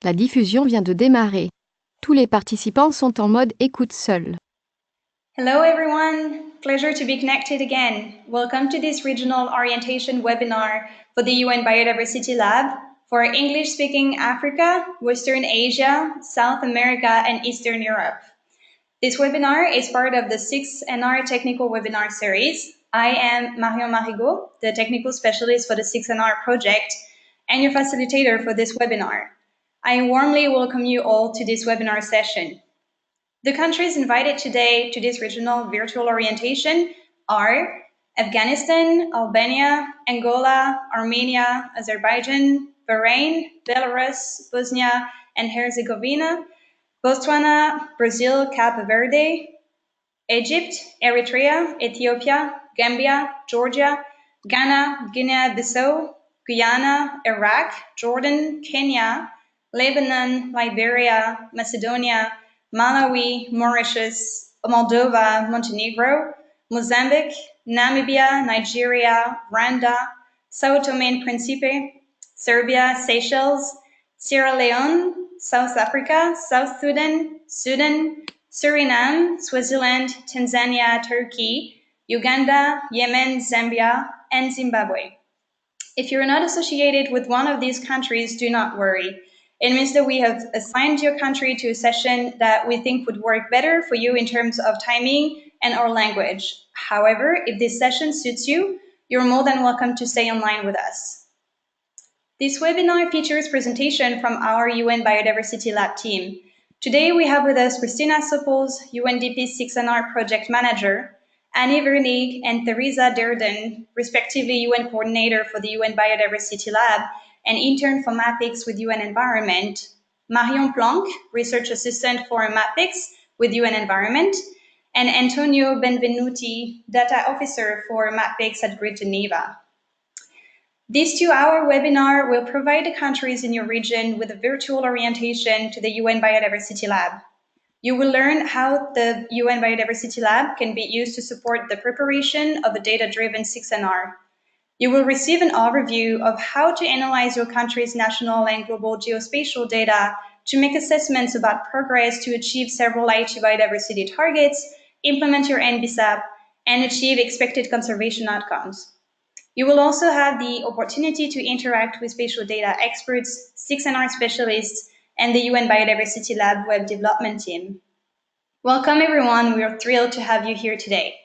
La diffusion vient de démarrer. Tous les participants sont en mode écoute seul. Hello everyone, pleasure to be connected again. Welcome to this regional orientation webinar for the UN Biodiversity Lab for English-speaking Africa, Western Asia, South America, and Eastern Europe. This webinar is part of the 6NR Technical Webinar Series. I am Marion Marigot, the Technical Specialist for the 6NR project and your facilitator for this webinar. I warmly welcome you all to this webinar session. The countries invited today to this regional virtual orientation are Afghanistan, Albania, Angola, Armenia, Azerbaijan, Bahrain, Belarus, Bosnia and Herzegovina, Botswana, Brazil, Cape Verde, Egypt, Eritrea, Ethiopia, Gambia, Georgia, Ghana, Guinea-Bissau, Guyana, Iraq, Jordan, Kenya, Lebanon, Liberia, Macedonia, Malawi, Mauritius, Moldova, Montenegro, Mozambique, Namibia, Nigeria, Rwanda, Sao Tome and Principe, Serbia, Seychelles, Sierra Leone, South Africa, South Sudan, Suriname, Swaziland, Tanzania, Turkey, Uganda, Yemen, Zambia, and Zimbabwe. If you're not associated with one of these countries, do not worry. It means that we have assigned your country to a session that we think would work better for you in terms of timing and our language. However, if this session suits you, you're more than welcome to stay online with us. This webinar features presentation from our UN Biodiversity Lab team. Today we have with us Christina Sopols, UNDP 6NR Project Manager, Annie Vernig and Theresa Durden, respectively UN Coordinator for the UN Biodiversity Lab and intern for MAPIX with UN Environment, Marion Planck, Research Assistant for MAPIX with UN Environment, and Antonio Benvenuti, Data Officer for MAPIX at Grid Geneva. This 2-hour webinar will provide the countries in your region with a virtual orientation to the UN Biodiversity Lab. You will learn how the UN Biodiversity Lab can be used to support the preparation of a data-driven 6NR. You will receive an overview of how to analyze your country's national and global geospatial data to make assessments about progress to achieve several IT biodiversity targets, implement your NBSAP, and achieve expected conservation outcomes. You will also have the opportunity to interact with spatial data experts, 6NR specialists, and the UN Biodiversity Lab web development team. Welcome everyone, we are thrilled to have you here today.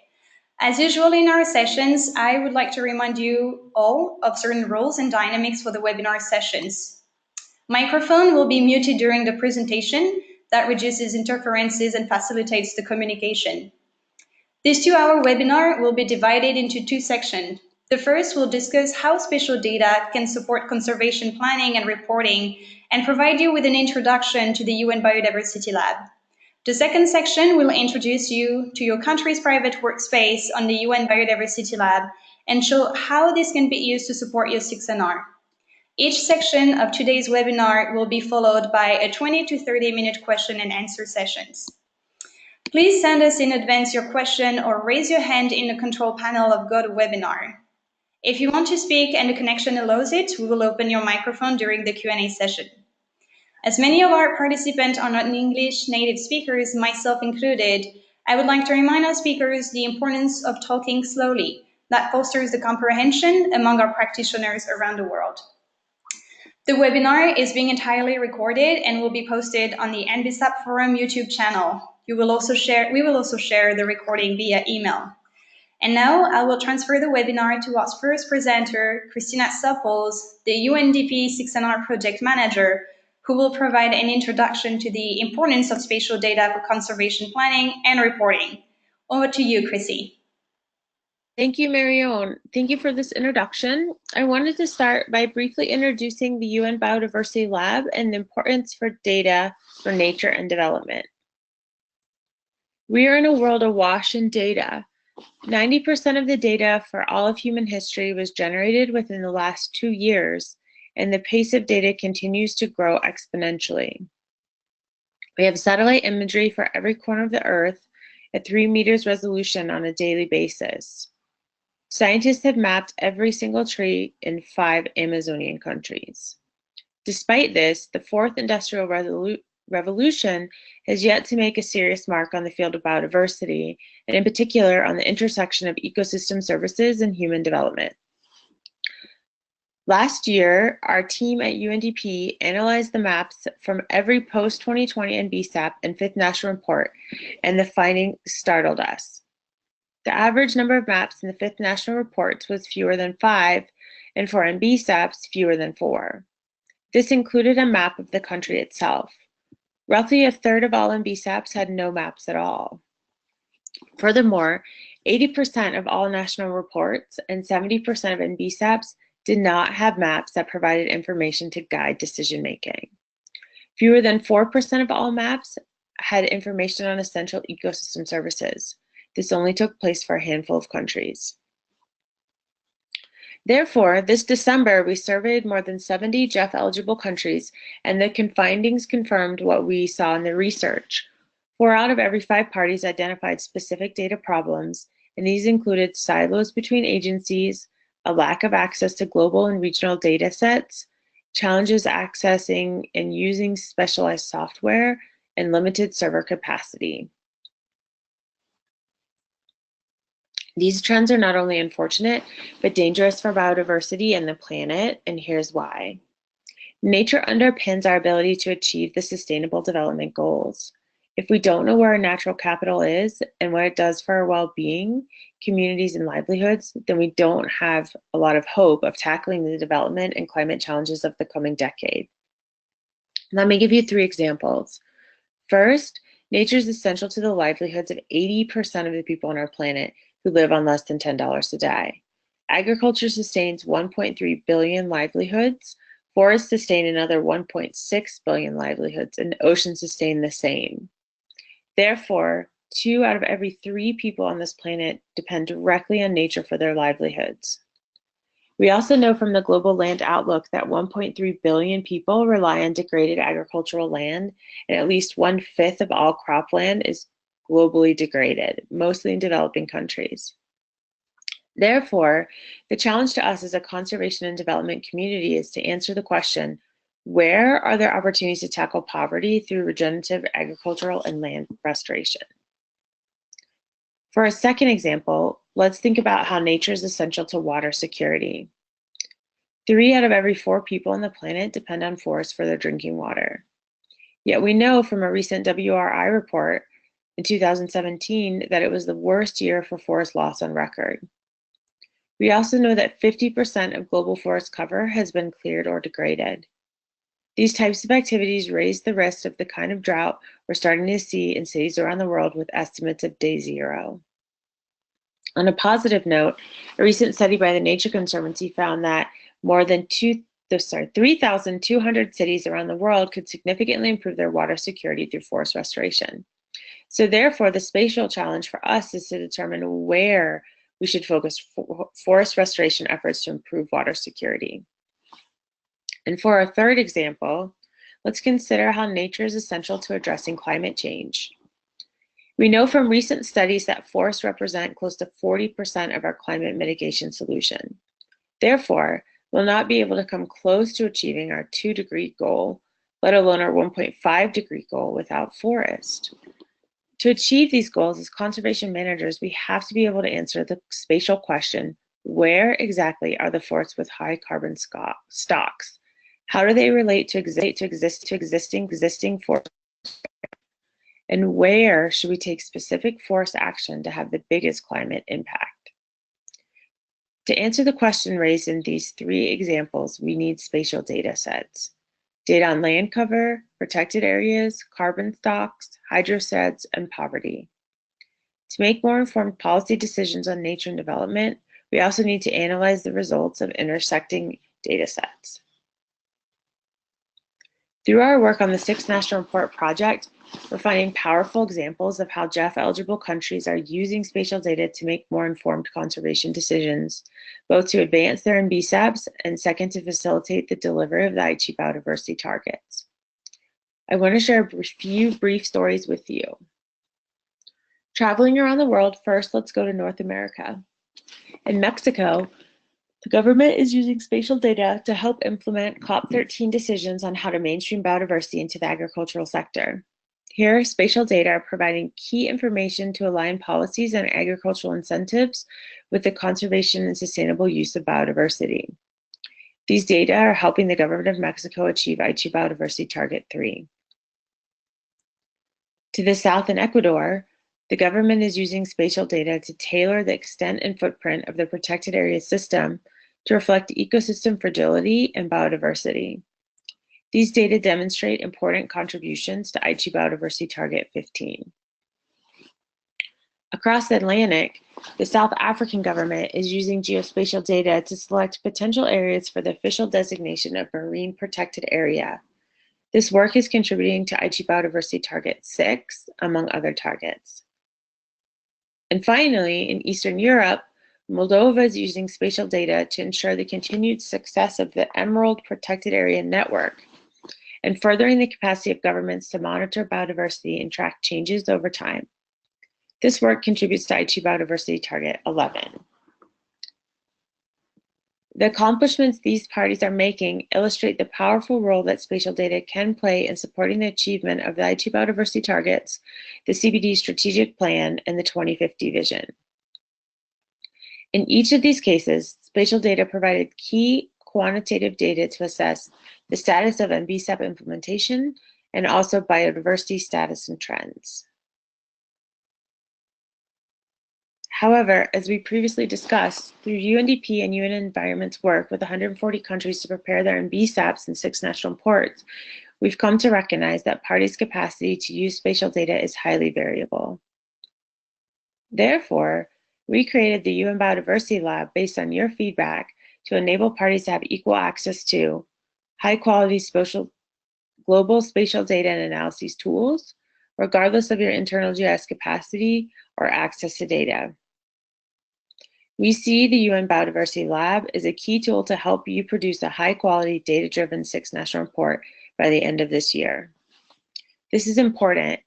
As usual in our sessions, I would like to remind you all of certain rules and dynamics for the webinar sessions. Microphone will be muted during the presentation. That reduces interferences and facilitates the communication. This 2-hour webinar will be divided into 2 sections. The first will discuss how spatial data can support conservation planning and reporting and provide you with an introduction to the UN Biodiversity Lab. The second section will introduce you to your country's private workspace on the UN Biodiversity Lab and show how this can be used to support your 6NR. Each section of today's webinar will be followed by a 20 to 30-minute question and answer sessions. Please send us in advance your question or raise your hand in the control panel of GoToWebinar. If you want to speak and the connection allows it, we will open your microphone during the Q&A session. As many of our participants are not English native speakers, myself included, I would like to remind our speakers the importance of talking slowly. That fosters the comprehension among our practitioners around the world. The webinar is being entirely recorded and will be posted on the NBSAP Forum YouTube channel. We will also share the recording via email. And now I will transfer the webinar to our first presenter, Christina Sopols, the UNDP 6NR Project Manager, who will provide an introduction to the importance of spatial data for conservation planning and reporting. Over to you, Chrissy. Thank you, Marion. Thank you for this introduction. I wanted to start by briefly introducing the UN Biodiversity Lab and the importance for data for nature and development. We are in a world awash in data. 90% of the data for all of human history was generated within the last 2 years, and the pace of data continues to grow exponentially. We have satellite imagery for every corner of the Earth at 3 meters resolution on a daily basis. Scientists have mapped every single tree in 5 Amazonian countries. Despite this, the fourth industrial revolution has yet to make a serious mark on the field of biodiversity, and in particular on the intersection of ecosystem services and human development. Last year, our team at UNDP analyzed the maps from every post-2020 NBSAP and Fifth National Report, and the findings startled us. The average number of maps in the Fifth National Reports was fewer than 5, and for NBSAPs, fewer than 4. This included a map of the country itself. Roughly a third of all NBSAPs had no maps at all. Furthermore, 80% of all national reports and 70% of NBSAPs did not have maps that provided information to guide decision-making. Fewer than 4% of all maps had information on essential ecosystem services. This only took place for a handful of countries. Therefore, this December, we surveyed more than 70 GEF-eligible countries, and the findings confirmed what we saw in the research. 4 out of every 5 parties identified specific data problems, and these included silos between agencies, a lack of access to global and regional data sets, challenges accessing and using specialized software, and limited server capacity. These trends are not only unfortunate, but dangerous for biodiversity and the planet, and here's why. Nature underpins our ability to achieve the Sustainable Development Goals. If we don't know where our natural capital is and what it does for our well-being, communities, and livelihoods, then we don't have a lot of hope of tackling the development and climate challenges of the coming decade. Let me give you 3 examples. First, nature is essential to the livelihoods of 80% of the people on our planet who live on less than $10 a day. Agriculture sustains 1.3 billion livelihoods, forests sustain another 1.6 billion livelihoods, and oceans sustain the same. Therefore, 2 out of every 3 people on this planet depend directly on nature for their livelihoods. We also know from the Global Land Outlook that 1.3 billion people rely on degraded agricultural land, and at least 1/5 of all cropland is globally degraded, mostly in developing countries. Therefore, the challenge to us as a conservation and development community is to answer the question, where are there opportunities to tackle poverty through regenerative agricultural and land restoration? For a second example, let's think about how nature is essential to water security. 3 out of every 4 people on the planet depend on forests for their drinking water. Yet we know from a recent WRI report in 2017 that it was the worst year for forest loss on record. We also know that 50% of global forest cover has been cleared or degraded. These types of activities raise the risk of the kind of drought we're starting to see in cities around the world with estimates of day 0. On a positive note, a recent study by the Nature Conservancy found that more than 3,200 cities around the world could significantly improve their water security through forest restoration. So therefore, the spatial challenge for us is to determine where we should focus forest restoration efforts to improve water security. And for our third example, let's consider how nature is essential to addressing climate change. We know from recent studies that forests represent close to 40% of our climate mitigation solution. Therefore, we'll not be able to come close to achieving our 2-degree goal, let alone our 1.5-degree goal without forest. To achieve these goals as conservation managers, we have to be able to answer the spatial question, where exactly are the forests with high carbon stocks? How do they relate to existing forests? And where should we take specific forest action to have the biggest climate impact? To answer the question raised in these 3 examples, we need spatial data sets. Data on land cover, protected areas, carbon stocks, hydrosets, and poverty. To make more informed policy decisions on nature and development, we also need to analyze the results of intersecting data sets. Through our work on the 6th National Report project, we're finding powerful examples of how GEF-eligible countries are using spatial data to make more informed conservation decisions, both to advance their NBSAPs and second, to facilitate the delivery of the Aichi biodiversity targets. I want to share a few brief stories with you. Traveling around the world, first let's go to North America. In Mexico, The government is using spatial data to help implement COP13 decisions on how to mainstream biodiversity into the agricultural sector. Here, spatial data are providing key information to align policies and agricultural incentives with the conservation and sustainable use of biodiversity. These data are helping the government of Mexico achieve Aichi Biodiversity Target 3. To the south in Ecuador, the government is using spatial data to tailor the extent and footprint of the protected area system to reflect ecosystem fragility and biodiversity. These data demonstrate important contributions to Aichi Biodiversity Target 15. Across the Atlantic, the South African government is using geospatial data to select potential areas for the official designation of marine protected area. This work is contributing to Aichi Biodiversity Target 6, among other targets. And finally, in Eastern Europe, Moldova is using spatial data to ensure the continued success of the Emerald Protected Area Network and furthering the capacity of governments to monitor biodiversity and track changes over time. This work contributes to Aichi Biodiversity Target 11. The accomplishments these parties are making illustrate the powerful role that spatial data can play in supporting the achievement of the Aichi Biodiversity Targets, the CBD Strategic Plan, and the 2050 Vision. In each of these cases, spatial data provided key quantitative data to assess the status of NBSAP implementation and also biodiversity status and trends. However, as we previously discussed, through UNDP and UN Environment's work with 140 countries to prepare their NBSAPs in 6 national ports, we've come to recognize that parties' capacity to use spatial data is highly variable. Therefore, we created the UN Biodiversity Lab based on your feedback to enable parties to have equal access to high-quality global spatial data and analyses tools, regardless of your internal GIS capacity or access to data. We see the UN Biodiversity Lab as a key tool to help you produce a high-quality, data-driven 6 national report by the end of this year. This is important.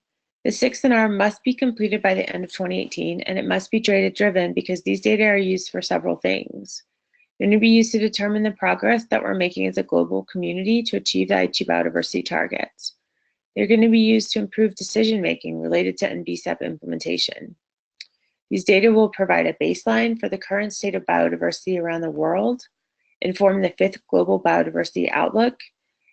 The 6NR must be completed by the end of 2018, and it must be data-driven because these data are used for several things. They're going to be used to determine the progress that we're making as a global community to achieve the Aichi Biodiversity targets. They're going to be used to improve decision-making related to NBSAP implementation. These data will provide a baseline for the current state of biodiversity around the world, inform the 5th Global Biodiversity Outlook,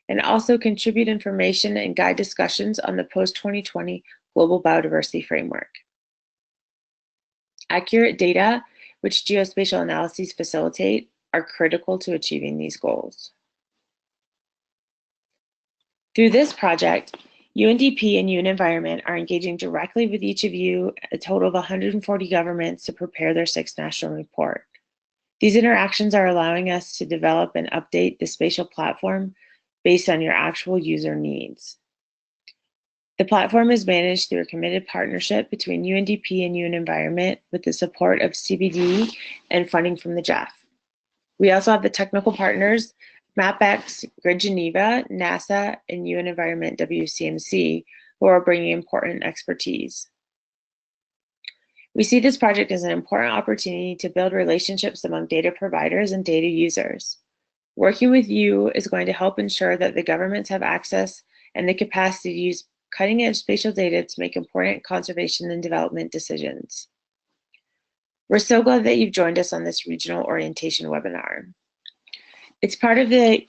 and also contribute information and guide discussions on the post-2020 Global Biodiversity Framework. Accurate data, which geospatial analyses facilitate, are critical to achieving these goals. Through this project, UNDP and UN Environment are engaging directly with each of you, a total of 140 governments, to prepare their 6th national report. These interactions are allowing us to develop and update the spatial platform based on your actual user needs. The platform is managed through a committed partnership between UNDP and UN Environment with the support of CBD and funding from the GEF. We also have the technical partners MapX, Grid Geneva, NASA, and UN Environment WCMC, who are bringing important expertise. We see this project as an important opportunity to build relationships among data providers and data users. Working with you is going to help ensure that the governments have access and the capacity to use cutting-edge spatial data to make important conservation and development decisions. We're so glad that you've joined us on this regional orientation webinar. It's part of the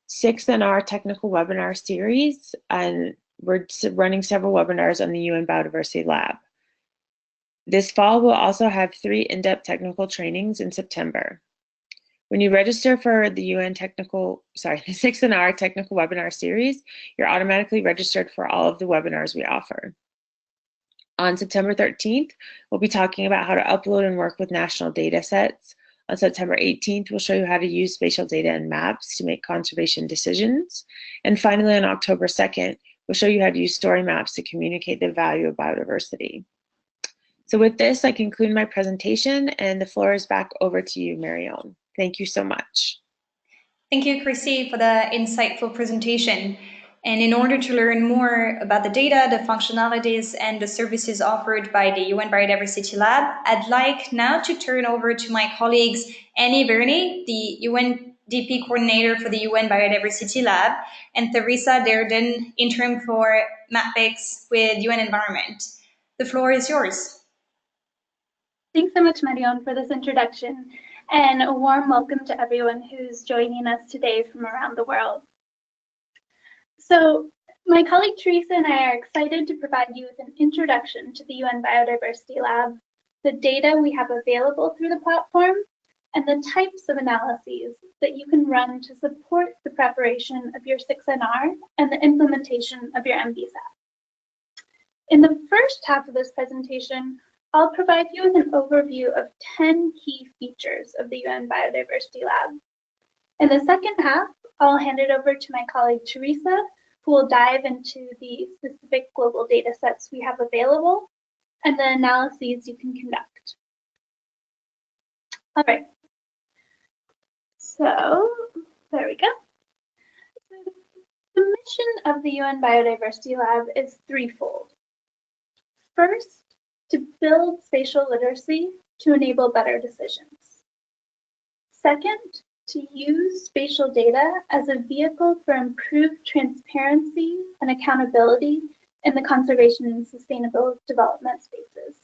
6NR technical webinar series, and we're running several webinars on the UN Biodiversity Lab. This fall, we'll also have 3 in-depth technical trainings in September. When you register for the the 6NR technical webinar series, you're automatically registered for all of the webinars we offer. On September 13th, we'll be talking about how to upload and work with national data sets. On September 18th, we'll show you how to use spatial data and maps to make conservation decisions. And finally, on October 2nd, we'll show you how to use story maps to communicate the value of biodiversity. So with this, I conclude my presentation, and the floor is back over to you, Marion. Thank you so much. Thank you, Chrissy, for the insightful presentation. And in order to learn more about the data, the functionalities, and the services offered by the UN Biodiversity Lab, I'd like now to turn over to my colleagues Annie Verney, the UNDP coordinator for the UN Biodiversity Lab, and Theresa Derden, interim for MAPEX with UN Environment. The floor is yours. Thanks so much, Marion, for this introduction, and a warm welcome to everyone who's joining us today from around the world. So my colleague Teresa and I are excited to provide you with an introduction to the UN Biodiversity Lab, the data we have available through the platform, and the types of analyses that you can run to support the preparation of your 6NR and the implementation of your MBSAP. In the first half of this presentation, I'll provide you with an overview of 10 key features of the UN Biodiversity Lab. In the second half, I'll hand it over to my colleague Teresa, who will dive into the specific global data sets we have available and the analyses you can conduct. All right, so there we go. The mission of the UN Biodiversity Lab is threefold. First, to build spatial literacy to enable better decisions. Second, to use spatial data as a vehicle for improved transparency and accountability in the conservation and sustainable development spaces.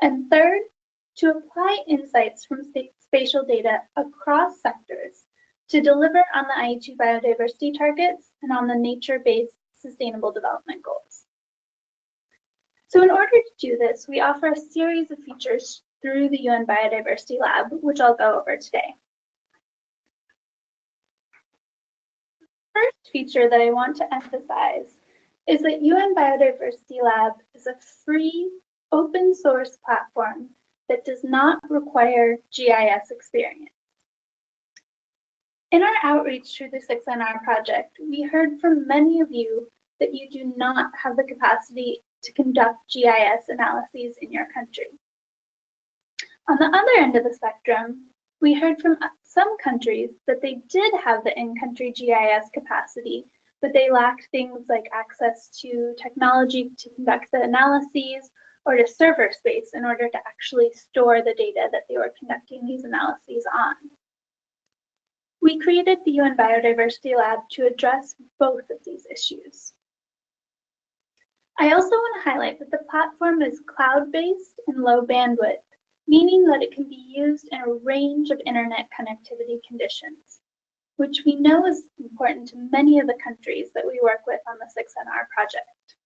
And third, to apply insights from spatial data across sectors to deliver on the Aichi biodiversity targets and on the nature-based sustainable development goals. So in order to do this, we offer a series of features through the UN Biodiversity Lab, which I'll go over today. The first feature that I want to emphasize is that UN Biodiversity Lab is a free, open source platform that does not require GIS experience. In our outreach through the 6NR project, we heard from many of you that you do not have the capacity to conduct GIS analyses in your country. On the other end of the spectrum, we heard from some countries that they did have the in-country GIS capacity, but they lacked things like access to technology to conduct the analyses or to server space in order to actually store the data that they were conducting these analyses on. We created the UN Biodiversity Lab to address both of these issues. I also want to highlight that the platform is cloud-based and low bandwidth, meaning that it can be used in a range of internet connectivity conditions, which we know is important to many of the countries that we work with on the 6NR project.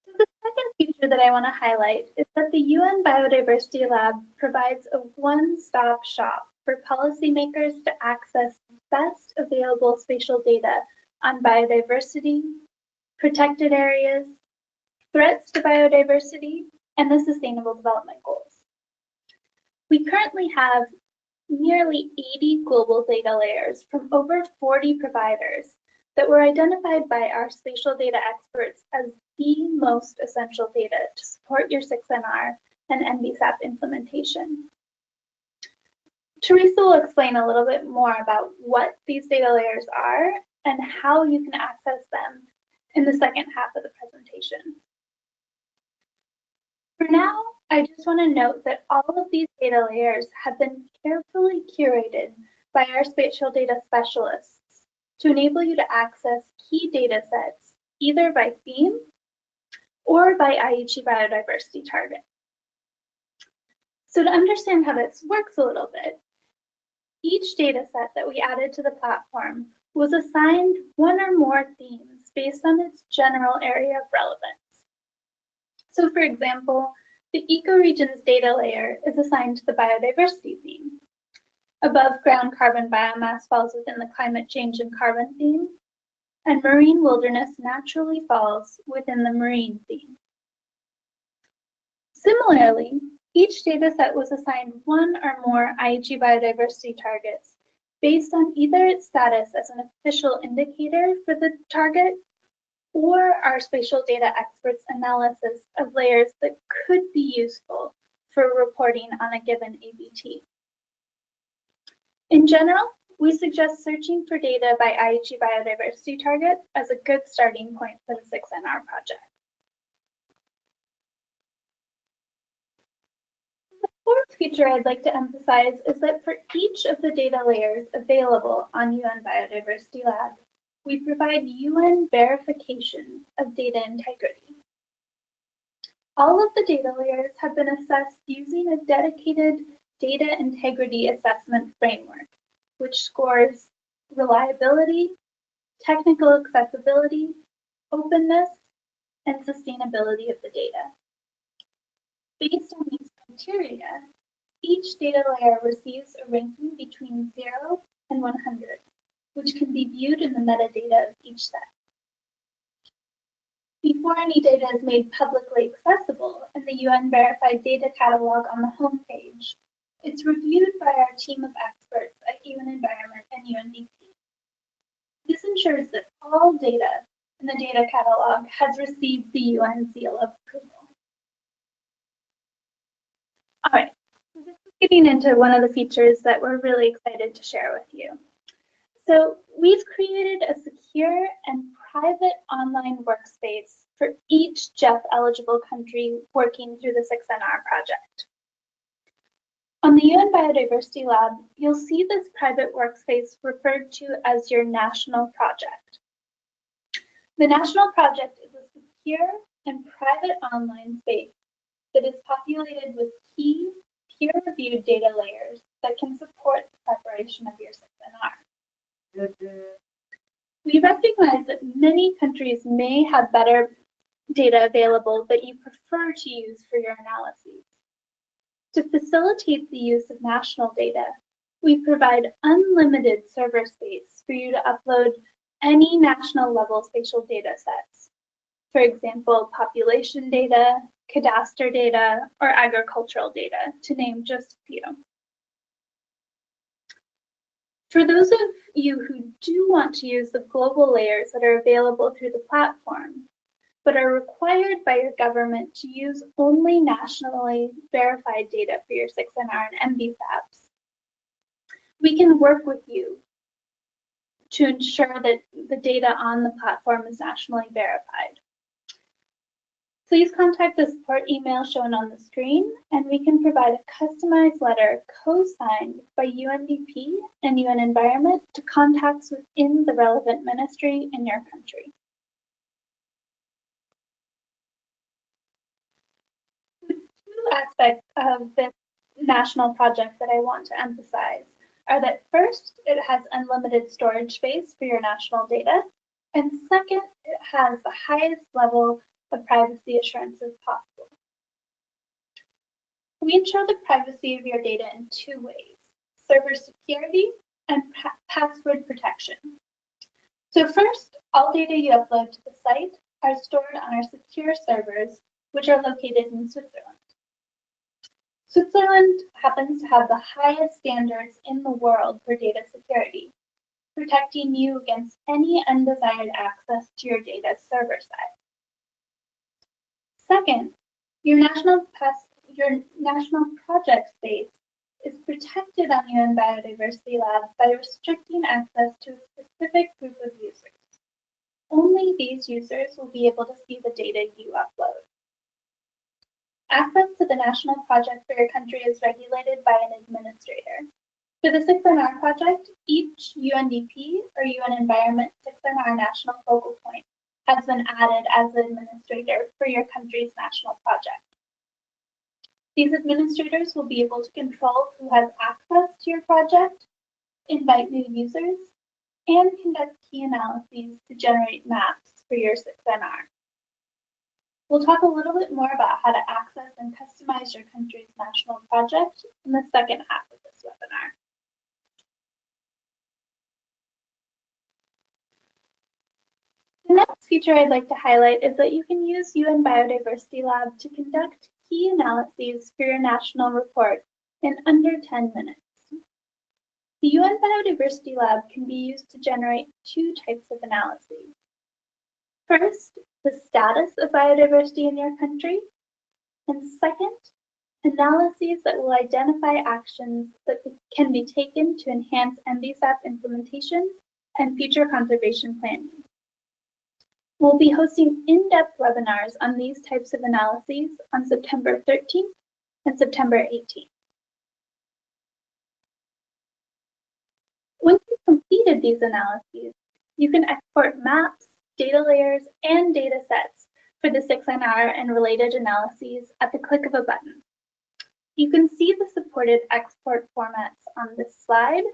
So the second feature that I want to highlight is that the UN Biodiversity Lab provides a one-stop shop for policymakers to access the best available spatial data on biodiversity, protected areas, threats to biodiversity, and the Sustainable Development Goals. We currently have nearly 80 global data layers from over 40 providers that were identified by our spatial data experts as the most essential data to support your 6NR and MBSAP implementation. Teresa will explain a little bit more about what these data layers are and how you can access them in the second half of the presentation. For now, I just want to note that all of these data layers have been carefully curated by our spatial data specialists to enable you to access key data sets either by theme or by Aichi biodiversity target. So to understand how this works a little bit, each data set that we added to the platform was assigned one or more themes based on its general area of relevance. So for example, the ecoregions data layer is assigned to the biodiversity theme. Above ground carbon biomass falls within the climate change and carbon theme, and marine wilderness naturally falls within the marine theme. Similarly, each data set was assigned one or more Aichi biodiversity targets based on either its status as an official indicator for the target or our spatial data experts' analysis of layers that could be useful for reporting on a given ABT. In general, we suggest searching for data by Aichi biodiversity target as a good starting point for the 6NR project. The fourth feature I'd like to emphasize is that for each of the data layers available on UN Biodiversity Lab, we provide UN verification of data integrity. All of the data layers have been assessed using a dedicated data integrity assessment framework, which scores reliability, technical accessibility, openness, and sustainability of the data. Based on these criteria, each data layer receives a ranking between 0 and 100, which can be viewed in the metadata of each set. Before any data is made publicly accessible in the UN Verified Data Catalog on the homepage, it's reviewed by our team of experts at UN Environment and UNDP. This ensures that all data in the data catalog has received the UN seal of approval. All right, so this is getting into one of the features that we're really excited to share with you. So we've created a secure and private online workspace for each JEF eligible country working through the 6NR project. On the UN Biodiversity Lab, you'll see this private workspace referred to as your national project. The national project is a secure and private online space that is populated with key peer-reviewed data layers that can support the preparation of your 6NR. We recognize that many countries may have better data available that you prefer to use for your analyses. To facilitate the use of national data, we provide unlimited server space for you to upload any national level spatial data sets. For example, population data, cadastre data, or agricultural data, to name just a few. For those of you who do want to use the global layers that are available through the platform, but are required by your government to use only nationally verified data for your 6NR and MBFAPs, we can work with you to ensure that the data on the platform is nationally verified. Please contact the support email shown on the screen, and we can provide a customized letter co-signed by UNDP and UN Environment to contacts within the relevant ministry in your country. The two aspects of this national project that I want to emphasize are that first, it has unlimited storage space for your national data, and second, it has the highest level of privacy assurances possible. We ensure the privacy of your data in two ways: server security and password protection. So first, all data you upload to the site are stored on our secure servers, which are located in Switzerland. Switzerland happens to have the highest standards in the world for data security, protecting you against any undesired access to your data server side. Second, your national project space is protected on UN Biodiversity Lab by restricting access to a specific group of users. Only these users will be able to see the data you upload. Access to the national project for your country is regulated by an administrator. For the 6NR project, each UNDP or UN Environment 6NR national focal point has been added as the administrator for your country's national project. These administrators will be able to control who has access to your project, invite new users, and conduct key analyses to generate maps for your 6NR. We'll talk a little bit more about how to access and customize your country's national project in the second half of this webinar. The next feature I'd like to highlight is that you can use UN Biodiversity Lab to conduct key analyses for your national report in under 10 minutes. The UN Biodiversity Lab can be used to generate two types of analyses. First, the status of biodiversity in your country, and second, analyses that will identify actions that can be taken to enhance MDSAP implementation and future conservation planning. We'll be hosting in-depth webinars on these types of analyses on September 13th and September 18th. Once you've completed these analyses, you can export maps, data layers, and data sets for the 6NR and related analyses at the click of a button. You can see the supported export formats on this slide,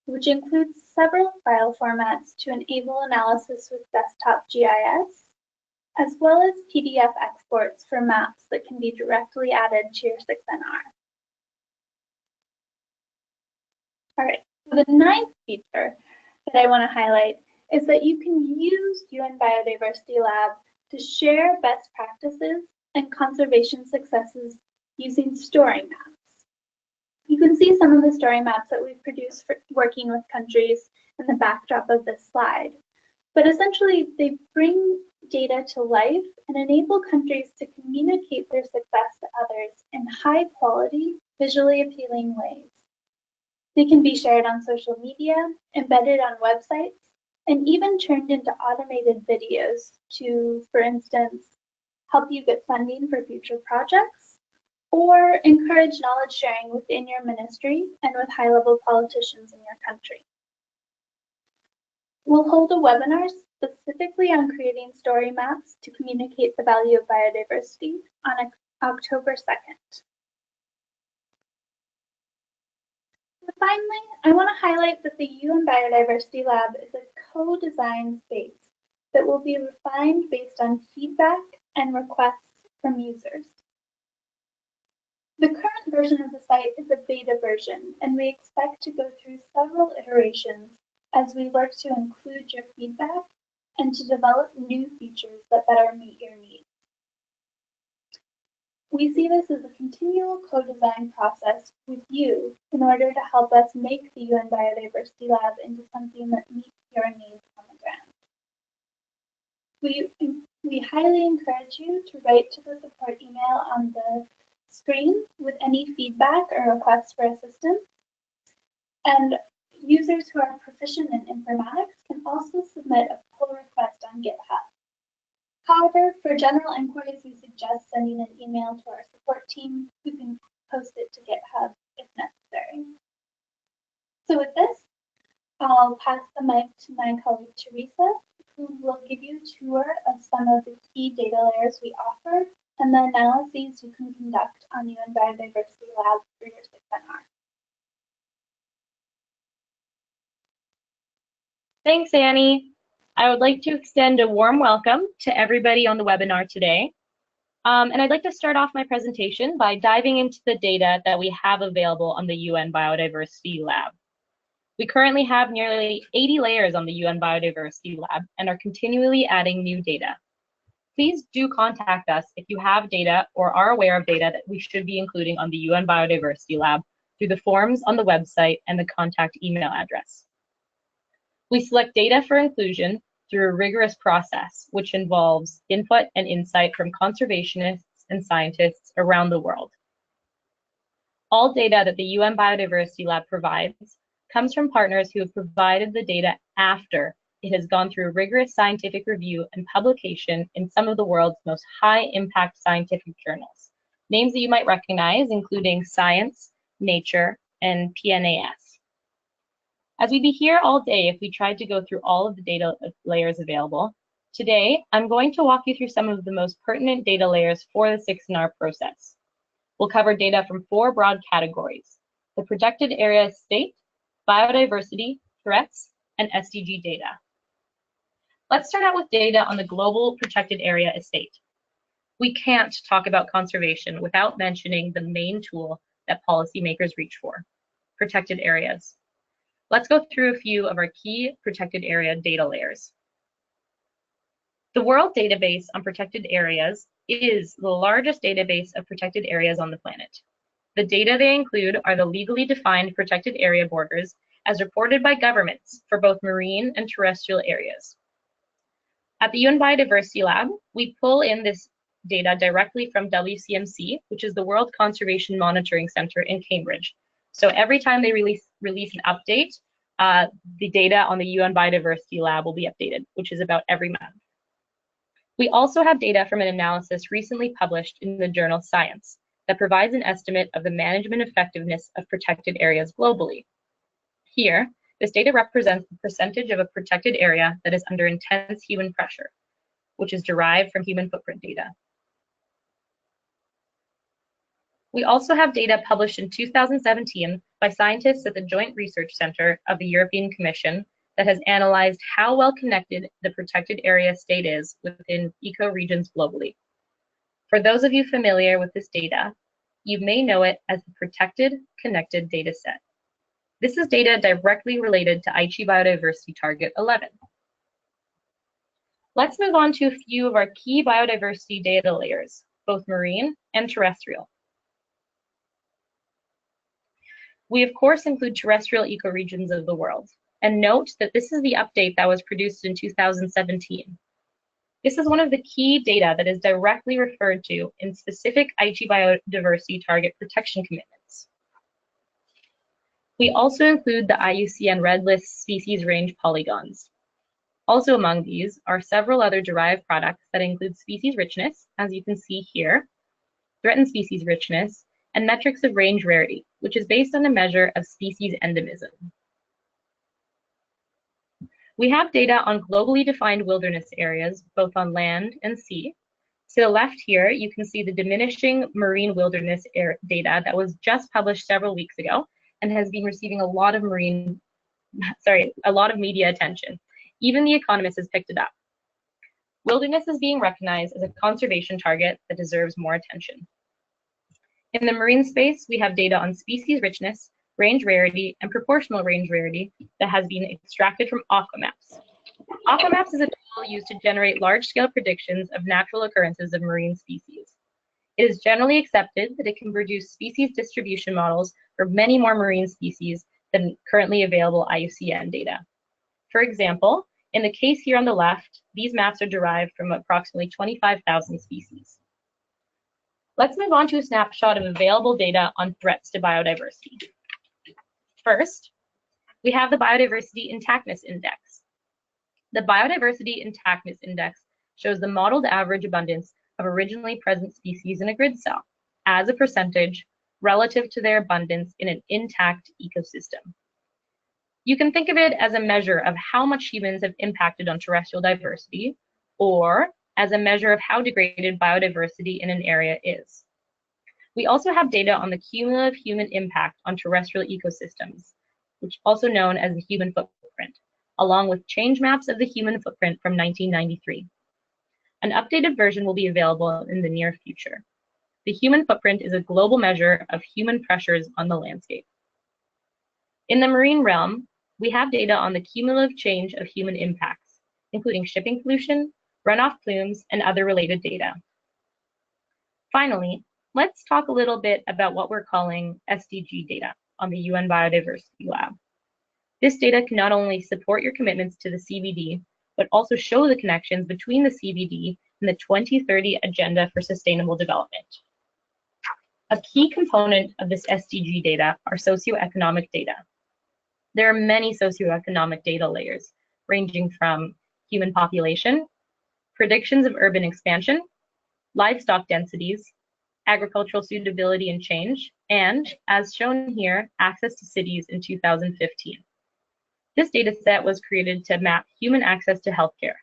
which includes several file formats to enable analysis with desktop GIS, as well as PDF exports for maps that can be directly added to your 6NR. All right, so the ninth feature that I want to highlight is that you can use UN Biodiversity Lab to share best practices and conservation successes using story maps. You can see some of the story maps that we've produced for working with countries in the backdrop of this slide. But essentially, they bring data to life and enable countries to communicate their success to others in high quality, visually appealing ways. They can be shared on social media, embedded on websites, and even turned into automated videos to, for instance, help you get funding for future projects, or encourage knowledge sharing within your ministry and with high-level politicians in your country. We'll hold a webinar specifically on creating story maps to communicate the value of biodiversity on October 2nd. Finally, I want to highlight that the UN Biodiversity Lab is a co-designed space that will be refined based on feedback and requests from users. The current version of the site is a beta version, and we expect to go through several iterations as we work to include your feedback and to develop new features that better meet your needs. We see this as a continual co-design process with you in order to help us make the UN Biodiversity Lab into something that meets your needs on the ground. We highly encourage you to write to the support email on the screen with any feedback or requests for assistance. And users who are proficient in informatics can also submit a pull request on GitHub. However, for general inquiries, we suggest sending an email to our support team who can post it to GitHub if necessary. So with this, I'll pass the mic to my colleague Teresa, who will give you a tour of some of the key data layers we offer and the analyses you can conduct on the UN Biodiversity Lab for your 6NR. Thanks, Annie. I would like to extend a warm welcome to everybody on the webinar today. And I'd like to start off my presentation by diving into the data that we have available on the UN Biodiversity Lab. We currently have nearly 80 layers on the UN Biodiversity Lab and are continually adding new data. Please do contact us if you have data or are aware of data that we should be including on the UN Biodiversity Lab through the forms on the website and the contact email address. We select data for inclusion through a rigorous process, which involves input and insight from conservationists and scientists around the world. All data that the UN Biodiversity Lab provides comes from partners who have provided the data after it has gone through rigorous scientific review and publication in some of the world's most high-impact scientific journals. Names that you might recognize, including Science, Nature, and PNAS. As we'd be here all day if we tried to go through all of the data layers available, today I'm going to walk you through some of the most pertinent data layers for the 6NR process. We'll cover data from 4 broad categories: the protected area state, biodiversity, threats, and SDG data. Let's start out with data on the global protected area estate. We can't talk about conservation without mentioning the main tool that policymakers reach for: protected areas. Let's go through a few of our key protected area data layers. The World Database on Protected Areas is the largest database of protected areas on the planet. The data they include are the legally defined protected area borders as reported by governments for both marine and terrestrial areas. At the UN Biodiversity Lab, we pull in this data directly from WCMC, which is the World Conservation Monitoring Center in Cambridge. So every time they release an update, the data on the UN Biodiversity Lab will be updated, which is about every month. We also have data from an analysis recently published in the journal Science that provides an estimate of the management effectiveness of protected areas globally. Here, this data represents the percentage of a protected area that is under intense human pressure, which is derived from human footprint data. We also have data published in 2017 by scientists at the Joint Research Center of the European Commission that has analyzed how well connected the protected area state is within ecoregions globally. For those of you familiar with this data, you may know it as the Protected Connected Data Set. This is data directly related to Aichi Biodiversity Target 11. Let's move on to a few of our key biodiversity data layers, both marine and terrestrial. We of course include terrestrial ecoregions of the world, and note that this is the update that was produced in 2017. This is one of the key data that is directly referred to in specific Aichi Biodiversity Target protection commitments. We also include the IUCN Red List species range polygons. Also among these are several other derived products that include species richness, as you can see here, threatened species richness, and metrics of range rarity, which is based on a measure of species endemism. We have data on globally defined wilderness areas, both on land and sea. To the left here, you can see the diminishing marine wilderness data that was just published several weeks ago and has been receiving a lot of media attention. Even The Economist has picked it up. Wilderness is being recognized as a conservation target that deserves more attention. In the marine space, we have data on species richness, range rarity, and proportional range rarity that has been extracted from aquamaps. Aquamaps is a tool used to generate large-scale predictions of natural occurrences of marine species. It is generally accepted that it can produce species distribution models for many more marine species than currently available IUCN data. For example, in the case here on the left, these maps are derived from approximately 25,000 species. Let's move on to a snapshot of available data on threats to biodiversity. First, we have the Biodiversity Intactness Index. The Biodiversity Intactness Index shows the modeled average abundance of originally present species in a grid cell as a percentage relative to their abundance in an intact ecosystem. You can think of it as a measure of how much humans have impacted on terrestrial diversity, or as a measure of how degraded biodiversity in an area is. We also have data on the cumulative human impact on terrestrial ecosystems, which is also known as the human footprint, along with change maps of the human footprint from 1993. An updated version will be available in the near future. The human footprint is a global measure of human pressures on the landscape. In the marine realm, we have data on the cumulative change of human impacts, including shipping pollution, runoff plumes, and other related data. Finally, let's talk a little bit about what we're calling SDG data on the UN Biodiversity Lab. This data can not only support your commitments to the CBD, but also show the connections between the CBD and the 2030 Agenda for Sustainable Development. A key component of this SDG data are socioeconomic data. There are many socioeconomic data layers, ranging from human population, predictions of urban expansion, livestock densities, agricultural suitability and change, and, as shown here, access to cities in 2015. This data set was created to map human access to healthcare.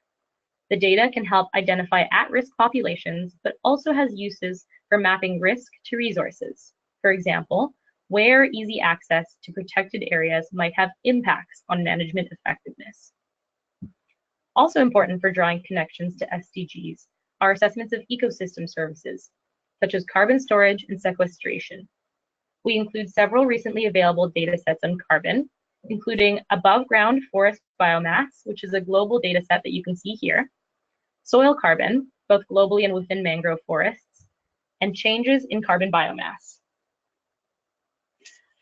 The data can help identify at-risk populations, but also has uses for mapping risk to resources. For example, where easy access to protected areas might have impacts on management effectiveness. Also important for drawing connections to SDGs are assessments of ecosystem services, such as carbon storage and sequestration. We include several recently available data sets on carbon, including above ground forest biomass, which is a global data set that you can see here, soil carbon, both globally and within mangrove forests, and changes in carbon biomass.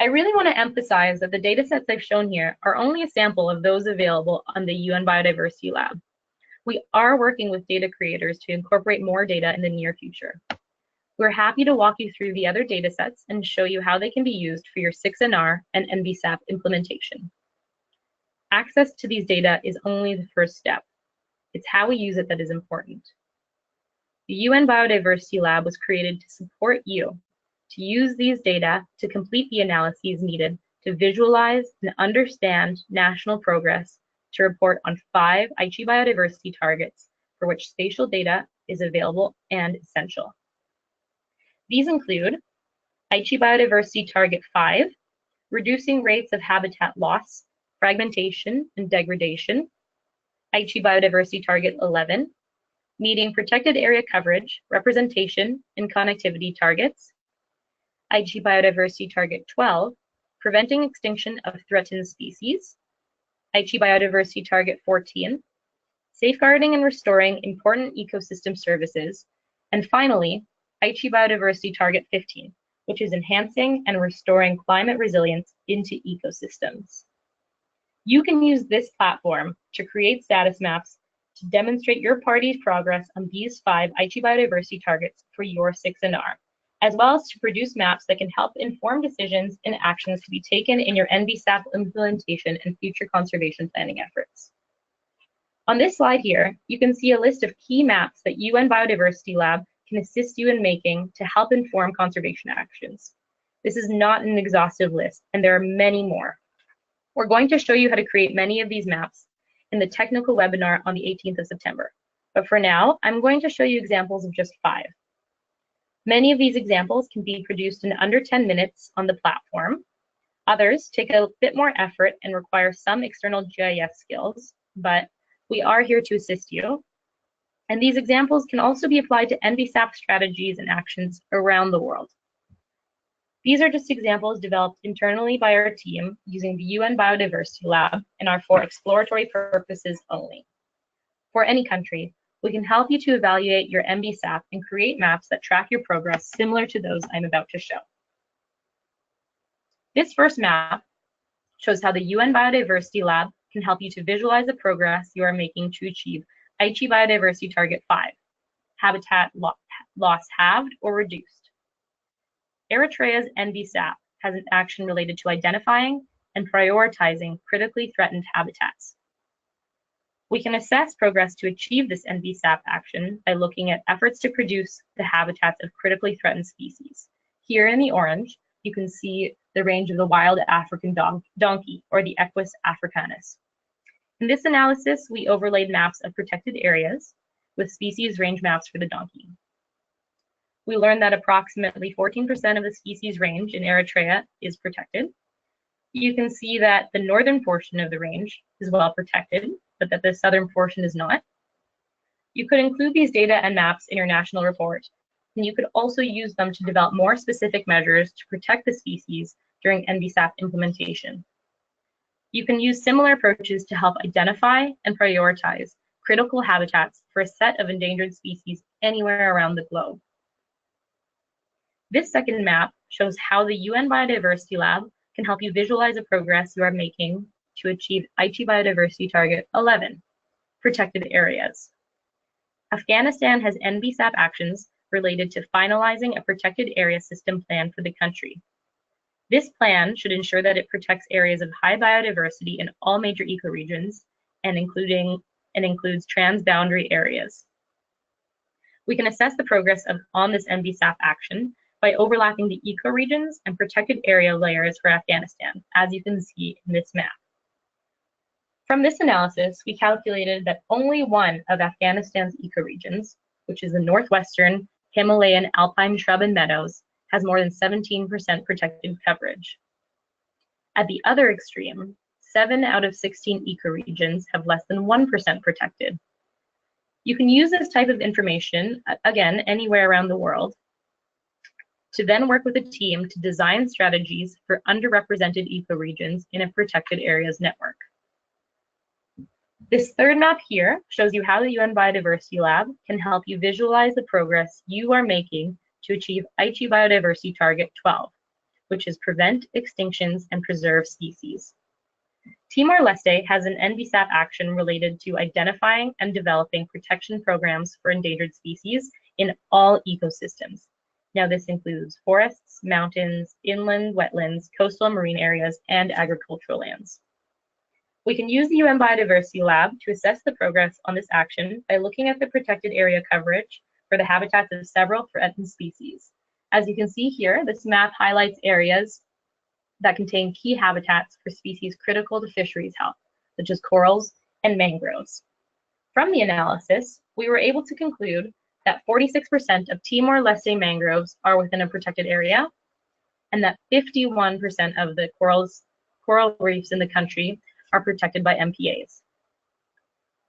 I really want to emphasize that the data sets I've shown here are only a sample of those available on the UN Biodiversity Lab. We are working with data creators to incorporate more data in the near future. We're happy to walk you through the other datasets and show you how they can be used for your 6NR and NBSAP implementation. Access to these data is only the first step. It's how we use it that is important. The UN Biodiversity Lab was created to support you to use these data to complete the analyses needed to visualize and understand national progress to report on 5 Aichi biodiversity targets for which spatial data is available and essential. These include Aichi Biodiversity Target 5, reducing rates of habitat loss, fragmentation, and degradation. Aichi Biodiversity Target 11, meeting protected area coverage, representation, and connectivity targets. Aichi Biodiversity Target 12, preventing extinction of threatened species. Aichi Biodiversity Target 14, safeguarding and restoring important ecosystem services. And finally, Aichi Biodiversity Target 15, which is enhancing and restoring climate resilience into ecosystems. You can use this platform to create status maps to demonstrate your party's progress on these 5 Aichi biodiversity targets for your 6NR, as well as to produce maps that can help inform decisions and actions to be taken in your NBSAP implementation and future conservation planning efforts. On this slide here, you can see a list of key maps that UN Biodiversity Lab can assist you in making to help inform conservation actions. This is not an exhaustive list, and there are many more. We're going to show you how to create many of these maps in the technical webinar on the 18th of September. But for now, I'm going to show you examples of just 5. Many of these examples can be produced in under 10 minutes on the platform. Others take a bit more effort and require some external GIS skills, but we are here to assist you. And these examples can also be applied to NBSAP strategies and actions around the world. These are just examples developed internally by our team using the UN Biodiversity Lab and are for exploratory purposes only. For any country, we can help you to evaluate your NBSAP and create maps that track your progress similar to those I'm about to show. This first map shows how the UN Biodiversity Lab can help you to visualize the progress you are making to achieve Aichi Biodiversity Target 5, habitat loss halved or reduced. Eritrea's NBSAP has an action related to identifying and prioritizing critically threatened habitats. We can assess progress to achieve this NBSAP action by looking at efforts to produce the habitats of critically threatened species. Here in the orange, you can see the range of the wild African donkey, or the Equus africanus. In this analysis, we overlaid maps of protected areas with species range maps for the donkey. We learned that approximately 14% of the species range in Eritrea is protected. You can see that the northern portion of the range is well protected, but that the southern portion is not. You could include these data and maps in your national report, and you could also use them to develop more specific measures to protect the species during NBSAP implementation. You can use similar approaches to help identify and prioritize critical habitats for a set of endangered species anywhere around the globe. This second map shows how the UN Biodiversity Lab can help you visualize the progress you are making to achieve Aichi Biodiversity Target 11, protected areas. Afghanistan has NBSAP actions related to finalizing a protected area system plan for the country. This plan should ensure that it protects areas of high biodiversity in all major ecoregions and includes transboundary areas. We can assess the progress on this NBSAP action by overlapping the ecoregions and protected area layers for Afghanistan, as you can see in this map. From this analysis, we calculated that only one of Afghanistan's ecoregions, which is the northwestern Himalayan alpine shrub and meadows, has more than 17% protected coverage. At the other extreme, 7 out of 16 ecoregions have less than 1% protected. You can use this type of information, again, anywhere around the world, to then work with a team to design strategies for underrepresented ecoregions in a protected areas network. This third map here shows you how the UN Biodiversity Lab can help you visualize the progress you are making to achieve Aichi Biodiversity Target 12, which is prevent extinctions and preserve species. Timor-Leste has an NBSAP action related to identifying and developing protection programs for endangered species in all ecosystems. Now, this includes forests, mountains, inland wetlands, coastal and marine areas, and agricultural lands. We can use the UN Biodiversity Lab to assess the progress on this action by looking at the protected area coverage for the habitats of several threatened species. As you can see here, this map highlights areas that contain key habitats for species critical to fisheries health, such as corals and mangroves. From the analysis, we were able to conclude that 46% of Timor-Leste mangroves are within a protected area, and that 51% of the coral reefs in the country are protected by MPAs.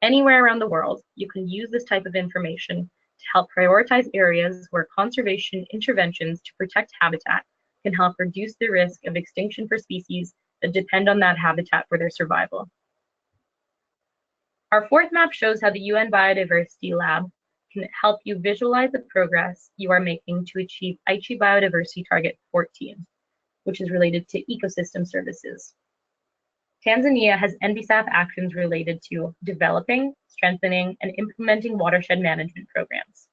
Anywhere around the world, you can use this type of information to help prioritize areas where conservation interventions to protect habitat can help reduce the risk of extinction for species that depend on that habitat for their survival. Our fourth map shows how the UN Biodiversity Lab can help you visualize the progress you are making to achieve Aichi Biodiversity Target 14, which is related to ecosystem services. Tanzania has NBSAP actions related to developing, strengthening, and implementing watershed management programs.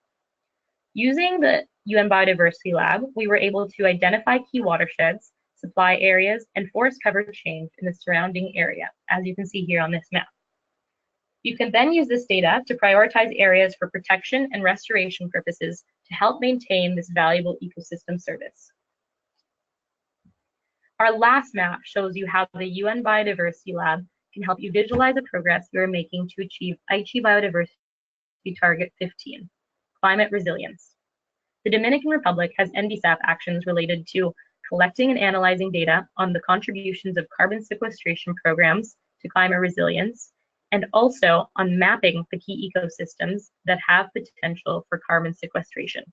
Using the UN Biodiversity Lab, we were able to identify key watersheds, supply areas, and forest cover change in the surrounding area, as you can see here on this map. You can then use this data to prioritize areas for protection and restoration purposes to help maintain this valuable ecosystem service. Our last map shows you how the UN Biodiversity Lab can help you visualize the progress you are making to achieve Aichi Biodiversity Target 15, climate resilience. The Dominican Republic has NBSAP actions related to collecting and analyzing data on the contributions of carbon sequestration programs to climate resilience, and also on mapping the key ecosystems that have the potential for carbon sequestration.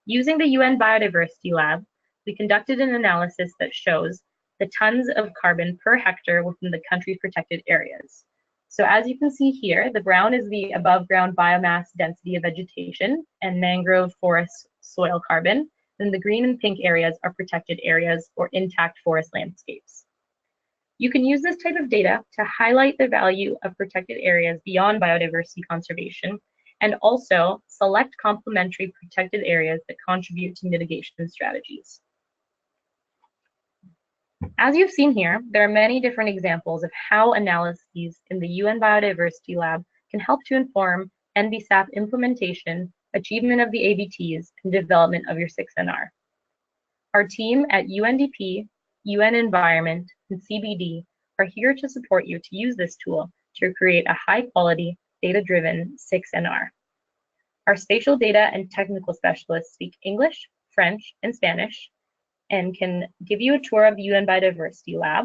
Using the UN Biodiversity Lab, we conducted an analysis that shows the tons of carbon per hectare within the country's protected areas. So as you can see here, the brown is the above ground biomass density of vegetation and mangrove forest soil carbon, and the green and pink areas are protected areas or intact forest landscapes. You can use this type of data to highlight the value of protected areas beyond biodiversity conservation, and also select complementary protected areas that contribute to mitigation strategies. As you've seen here, there are many different examples of how analyses in the UN Biodiversity Lab can help to inform NBSAP implementation, achievement of the ABTs, and development of your 6NR. Our team at UNDP, UN Environment, and CBD are here to support you to use this tool to create a high-quality, data-driven 6NR. Our spatial data and technical specialists speak English, French, and Spanish, and can give you a tour of the UN Biodiversity Lab,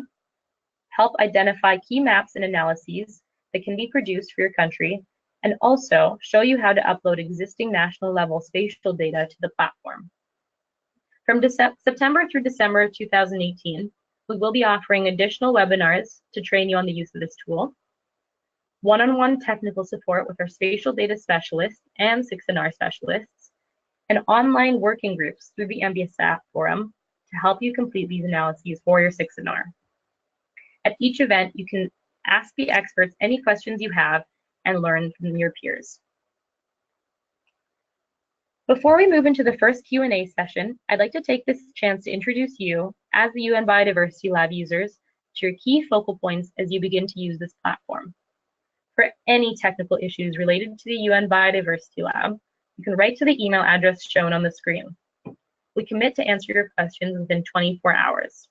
help identify key maps and analyses that can be produced for your country, and also show you how to upload existing national level spatial data to the platform. From September through December 2018, we will be offering additional webinars to train you on the use of this tool, one-on-one technical support with our spatial data specialists and 6NR specialists, and online working groups through the NBSAP forum to help you complete these analyses for your 6NR. At each event, you can ask the experts any questions you have and learn from your peers. Before we move into the first Q&A session, I'd like to take this chance to introduce you, as the UN Biodiversity Lab users, to your key focal points as you begin to use this platform. For any technical issues related to the UN Biodiversity Lab, you can write to the email address shown on the screen. We commit to answer your questions within 24 hours.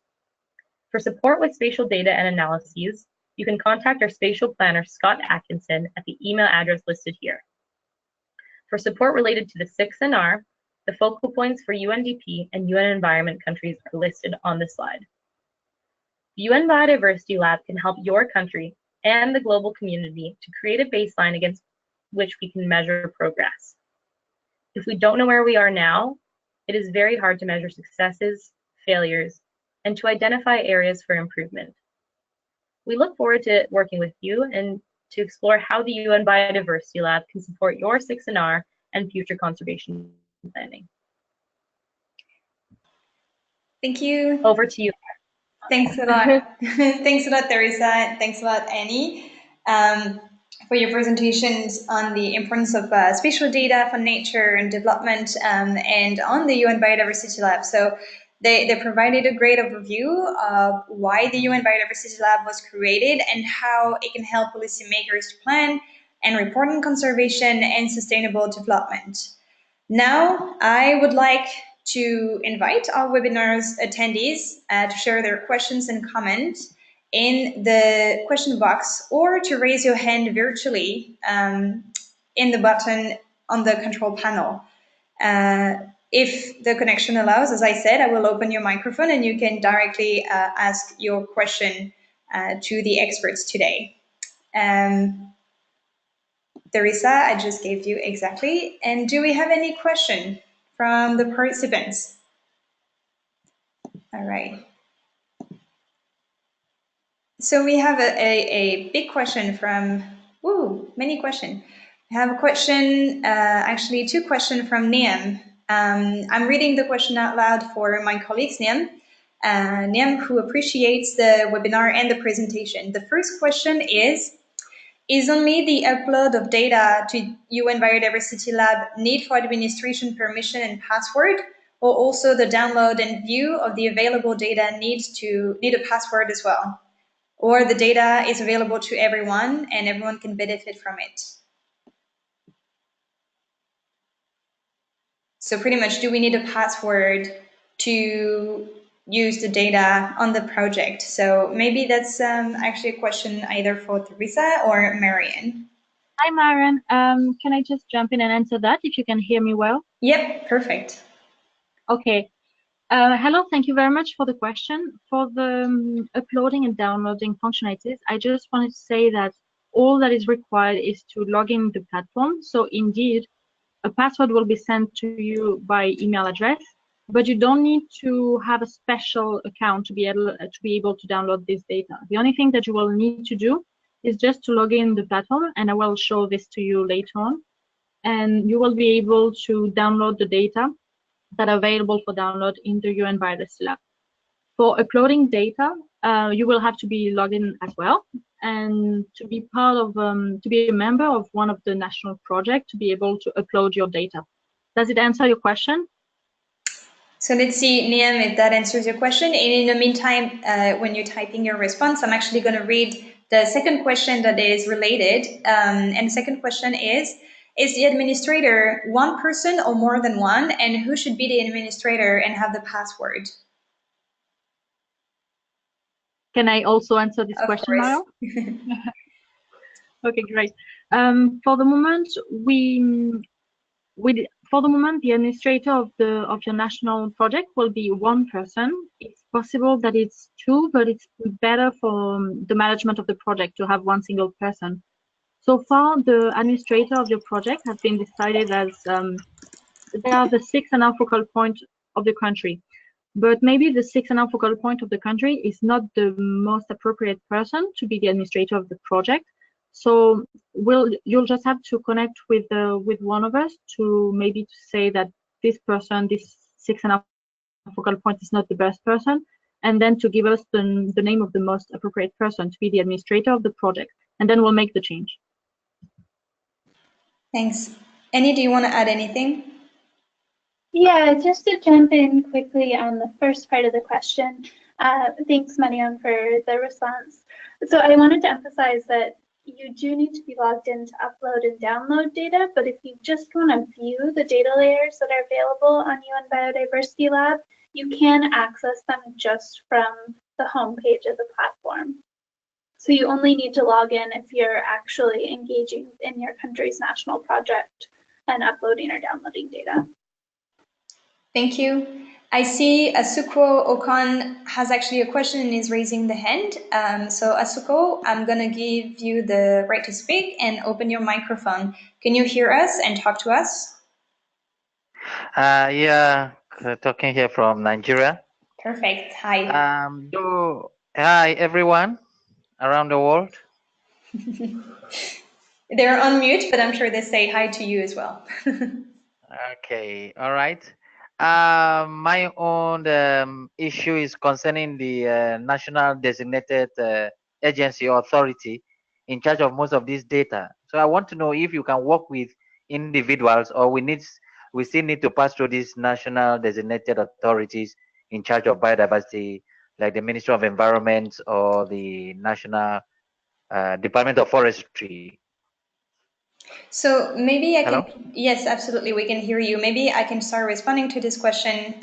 For support with spatial data and analyses, you can contact our spatial planner, Scott Atkinson, at the email address listed here. For support related to the 6NR, the focal points for UNDP and UN Environment countries are listed on the slide. The UN Biodiversity Lab can help your country and the global community to create a baseline against which we can measure progress. If we don't know where we are now, it is very hard to measure successes, failures, and to identify areas for improvement. We look forward to working with you and to explore how the UN Biodiversity Lab can support your 6NR and future conservation planning. Thank you. Over to you. Thanks a lot. Thanks a lot, Teresa. Thanks a lot, Annie, for your presentations on the importance of spatial data for nature and development, and on the UN Biodiversity Lab. So they provided a great overview of why the UN Biodiversity Lab was created and how it can help policymakers to plan and report on conservation and sustainable development. Now, I would like to invite our webinar's attendees to share their questions and comments in the question box, or to raise your hand virtually in the button on the control panel. If the connection allows, as I said, I will open your microphone and you can directly ask your question to the experts today. Teresa, I just gave you exactly. And do we have any question from the participants? All right. So we have a big question from, many questions. I have a question, actually 2 questions from Niam. I'm reading the question out loud for my colleagues, Niam. Niam, who appreciates the webinar and the presentation. The first question is only the upload of data to UN Biodiversity Lab need for administration permission and password, or also the download and view of the available data need a password as well? Or the data is available to everyone and everyone can benefit from it? So pretty much, do we need a password to use the data on the project? So maybe that's actually a question either for Teresa or Marian. Hi, Marian. Can I just jump in and answer that if you can hear me well? Yep, perfect. Okay. Hello, thank you very much for the question. For the uploading and downloading functionalities, I just wanted to say that all that is required is to log in the platform. So indeed, a password will be sent to you by email address, but you don't need to have a special account to be able to download this data. The only thing that you will need to do is just to log in the platform, and I will show this to you later on, and you will be able to download the data that are available for download in the UN Biodiversity Lab. For uploading data, you will have to be logged in as well, and to be part of, to be a member of one of the national projects to be able to upload your data. Does it answer your question? So let's see, Niam, if that answers your question. And in the meantime, when you're typing your response, I'm actually going to read the second question that is related. And the second question is the administrator one person or more than one? And who should be the administrator and have the password? Can I also answer this question, Maro? Okay, great. For the moment, for the moment, the administrator of your national project will be one person. It's possible that it's 2, but it's better for the management of the project to have one single person. So far, the administrator of your project has been decided as they are the 6.5 focal point of the country. But maybe the 6.5 focal point of the country is not the most appropriate person to be the administrator of the project. So you'll just have to connect with one of us to maybe to say that this person, this 6.5 focal point is not the best person, and then to give us the name of the most appropriate person to be the administrator of the project, and then we'll make the change. Thanks. Annie, do you want to add anything? Yeah, just to jump in quickly on the first part of the question. Thanks, Marion, for the response. So I wanted to emphasize that you do need to be logged in to upload and download data, but if you just want to view the data layers that are available on UN Biodiversity Lab, you can access them just from the homepage of the platform. So you only need to log in if you're actually engaging in your country's national project and uploading or downloading data. Thank you. I see Asuko Okan has actually a question and is raising the hand. So Asuko, I'm going to give you the right to speak and open your microphone. Can you hear us and talk to us? Yeah, talking here from Nigeria. Perfect. Hi. Hi, everyone around the world. They're on mute, but I'm sure they say hi to you as well. Okay, all right. My own issue is concerning the national designated agency or authority in charge of most of this data. So I want to know if you can work with individuals, or we still need to pass through these national designated authorities in charge of biodiversity, like the Ministry of Environment or the National Department of Forestry. So maybe I Hello? can, yes, absolutely, we can hear you. Maybe I can start responding to this question.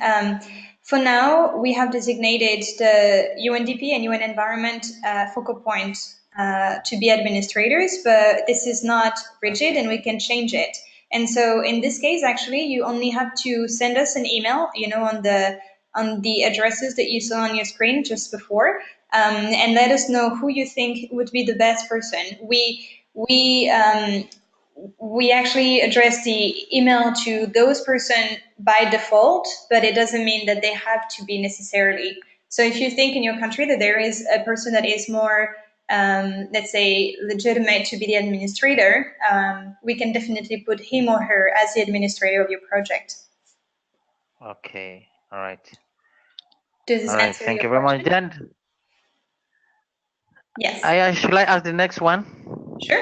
For now, we have designated the UNDP and UN Environment focal point to be administrators, but this is not rigid and we can change it. And so in this case, actually, you only have to send us an email, on the addresses that you saw on your screen just before, and let us know who you think would be the best person. We actually address the email to those person by default, but it doesn't mean that they have to be necessarily. So if you think in your country that there is a person that is more, let's say, legitimate to be the administrator, we can definitely put him or her as the administrator of your project. Okay. All right. Does this All right. answer Thank your you very much. question? Then Yes. should I ask the next one? Sure.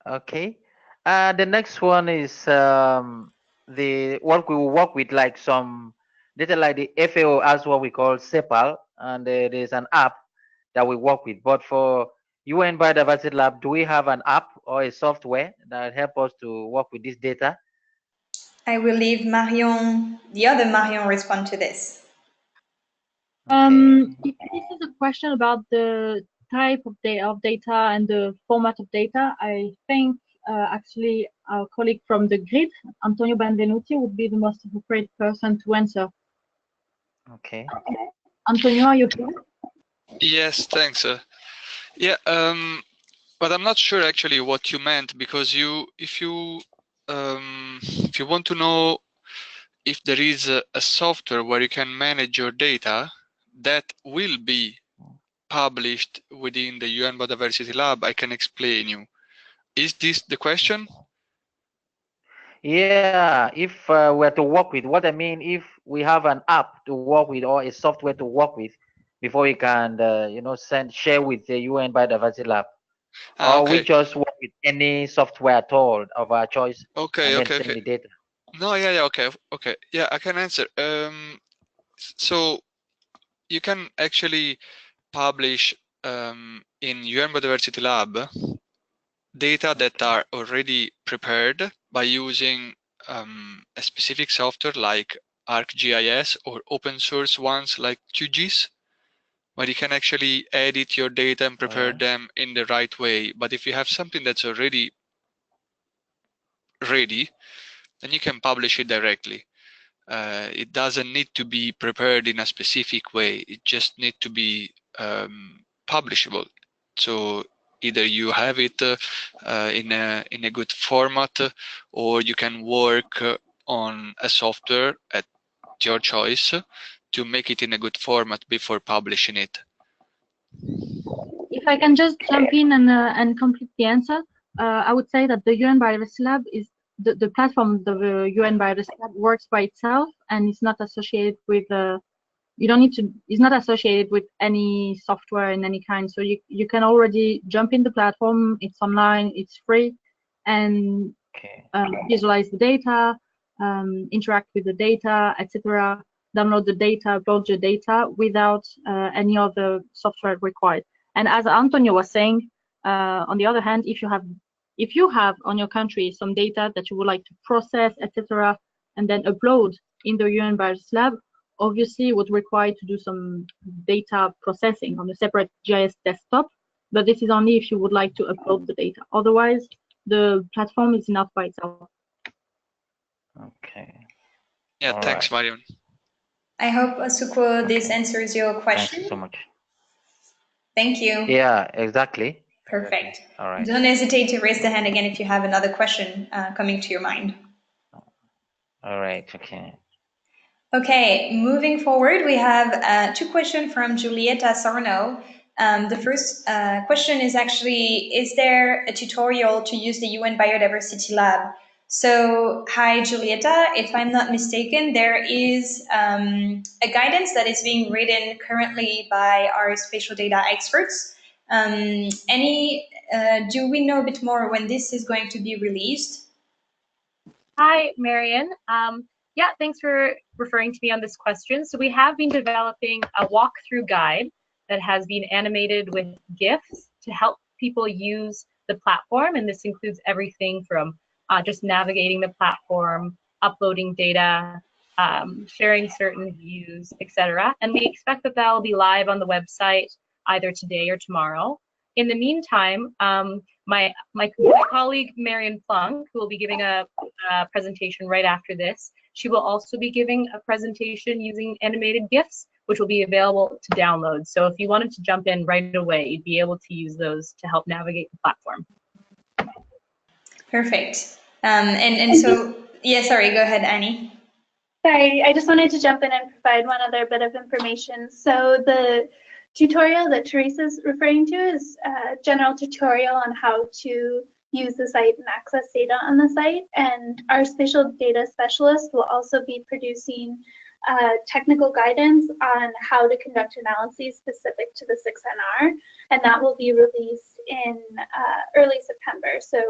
Okay. The next one is the what we will work with, like some data like the FAO as what we call Spatial, and there's an app that we work with. But for UN Biodiversity Lab, do we have an app or a software that help us to work with this data? I will leave Marion, the other Marion, respond to this. Okay. If this is a question about the type of data and the format of data, I think actually our colleague from the grid, Antonio Benvenuti, would be the most appropriate person to answer. Okay. Antonio, are you here? Yes, thanks. Yeah, but I'm not sure actually what you meant, because if you want to know if there is a software where you can manage your data that will be published within the UN Biodiversity Lab, I can explain you. Is this the question? Yeah, if we're to work with, what I mean, if we have an app to work with or a software to work with before we can, share with the UN Biodiversity Lab, or we Okay. just work with any software at all of our choice, Okay, and then send the data. No, yeah, okay, yeah, I can answer. So you can actually publish in UN Biodiversity Lab data that are already prepared by using a specific software like ArcGIS or open source ones like QGIS, where you can actually edit your data and prepare them in the right way. But if you have something that's already ready, then you can publish it directly. It doesn't need to be prepared in a specific way. It just needs to be publishable. So either you have it in a good format, or you can work on a software at your choice to make it in a good format before publishing it. If I can just jump in and complete the answer, I would say that the UN Biodiversity Lab is the platform. The UN Biodiversity Lab works by itself and it's not associated with you don't need to. It's not associated with any software in any kind. So you can already jump in the platform. It's online. It's free, and visualize the data, interact with the data, etc. Download the data, upload your data without any other software required. And as Antonio was saying, on the other hand, if you have on your country some data that you would like to process, etc., and then upload in the UN Biodiversity Lab, obviously it would require to do some data processing on a separate GIS desktop, but this is only if you would like to upload the data. Otherwise, the platform is enough by itself. Okay. Yeah, all thanks, right. Marion. I hope, Asukwo, this answers your question. Thanks so much. Thank you. Yeah, exactly. Perfect. All right. Don't hesitate to raise the hand again if you have another question coming to your mind. All right. Okay. Okay, moving forward, we have two questions from Giulietta Sarno. The first question is actually, is there a tutorial to use the UN Biodiversity Lab? So, hi, Julieta. If I'm not mistaken, there is a guidance that is being written currently by our spatial data experts. Do we know a bit more when this is going to be released? Hi, Marion. Yeah, thanks for referring to me on this question. So we have been developing a walkthrough guide that has been animated with GIFs to help people use the platform. And this includes everything from just navigating the platform, uploading data, sharing certain views, etc. And we expect that that will be live on the website either today or tomorrow. In the meantime, my colleague Marion Plunk, who will be giving a presentation right after this, she will also be giving a presentation using animated GIFs, which will be available to download. So if you wanted to jump in right away, you'd be able to use those to help navigate the platform. Perfect. So, yeah, sorry, go ahead, Annie. Sorry, I just wanted to jump in and provide one other bit of information. So the tutorial that Teresa's referring to is a general tutorial on how to use the site and access data on the site. And our spatial data specialist will also be producing technical guidance on how to conduct analyses specific to the 6NR, and that will be released in early September. So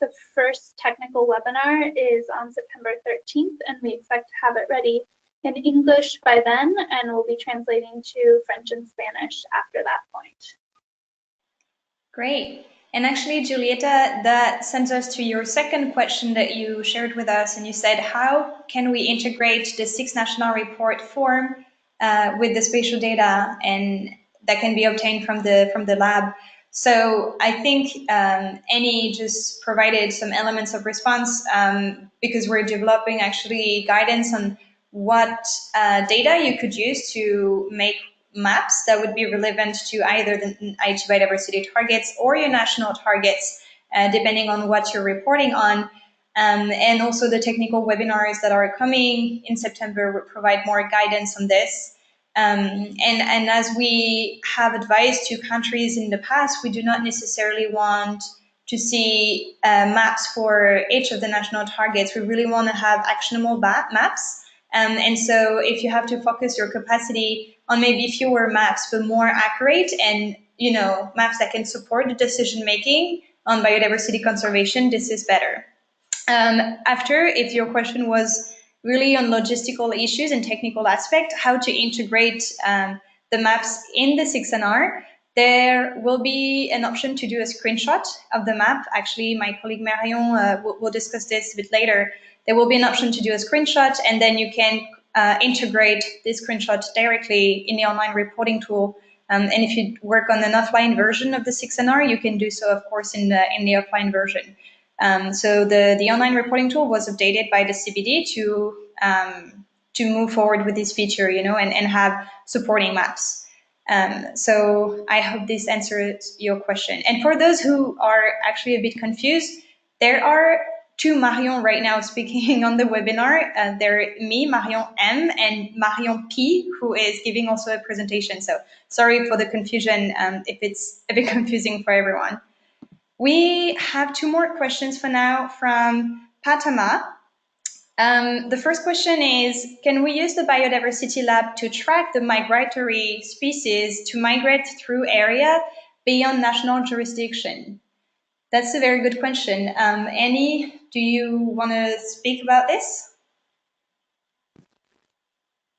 the first technical webinar is on September 13th, and we expect to have it ready in English by then, and we'll be translating to French and Spanish after that point. Great. And actually, Julieta, that sends us to your second question that you shared with us. And you said, how can we integrate the 6 national report form with the spatial data and that can be obtained from the lab? So I think Annie just provided some elements of response because we're developing actually guidance on what data you could use to make maps that would be relevant to either the IT biodiversity targets or your national targets, depending on what you're reporting on. And also the technical webinars that are coming in September will provide more guidance on this. And as we have advised to countries in the past, we do not necessarily want to see maps for each of the national targets. We really want to have actionable maps. And so if you have to focus your capacity on maybe fewer maps, but more accurate and, maps that can support the decision making on biodiversity conservation, this is better. If your question was really on logistical issues and technical aspect, how to integrate the maps in the 6NR, there will be an option to do a screenshot of the map. Actually, my colleague Marion will discuss this a bit later. There will be an option to do a screenshot, and then you can integrate this screenshot directly in the online reporting tool. And if you work on an offline version of the 6NR, you can do so, of course, in the offline version. So the online reporting tool was updated by the CBD to move forward with this feature, and have supporting maps. So I hope this answers your question. And for those who are actually a bit confused, there are 2 Marion right now speaking on the webinar. They're me, Marion M, and Marion P, who is giving also a presentation. So sorry for the confusion if it's a bit confusing for everyone. We have 2 more questions for now from Patama. The first question is, can we use the Biodiversity Lab to track the migratory species to migrate through area beyond national jurisdiction? That's a very good question. Annie, do you want to speak about this?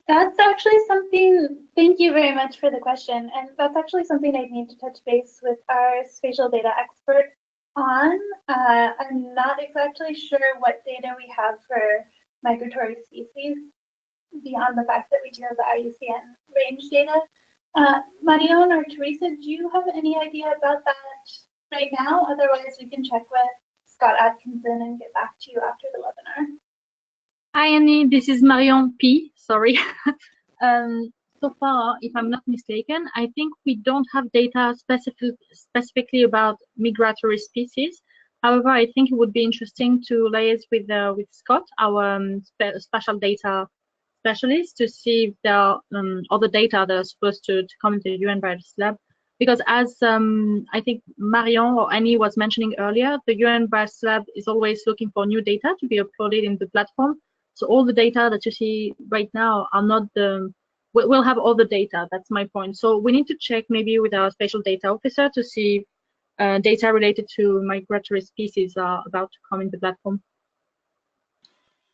That's actually something, thank you very much for the question. And that's actually something I need to touch base with our spatial data expert on. I'm not exactly sure what data we have for migratory species beyond the fact that we do have the IUCN range data. Marion or Teresa, do you have any idea about that right now? Otherwise, we can check with Scott Atkinson and get back to you after the webinar. Hi, Annie. This is Marion P. Sorry. So far, if I'm not mistaken, I think we don't have data specifically about migratory species. However, I think it would be interesting to liaise with Scott, our spatial data specialist, to see if there are other data that are supposed to come into the UN Biodiversity Lab because as I think Marion or Annie was mentioning earlier, the UN Biodiversity Lab is always looking for new data to be uploaded in the platform. So all the data that you see right now are not the, we'll have all the data, that's my point. So we need to check maybe with our spatial data officer to see data related to migratory species are about to come in the platform.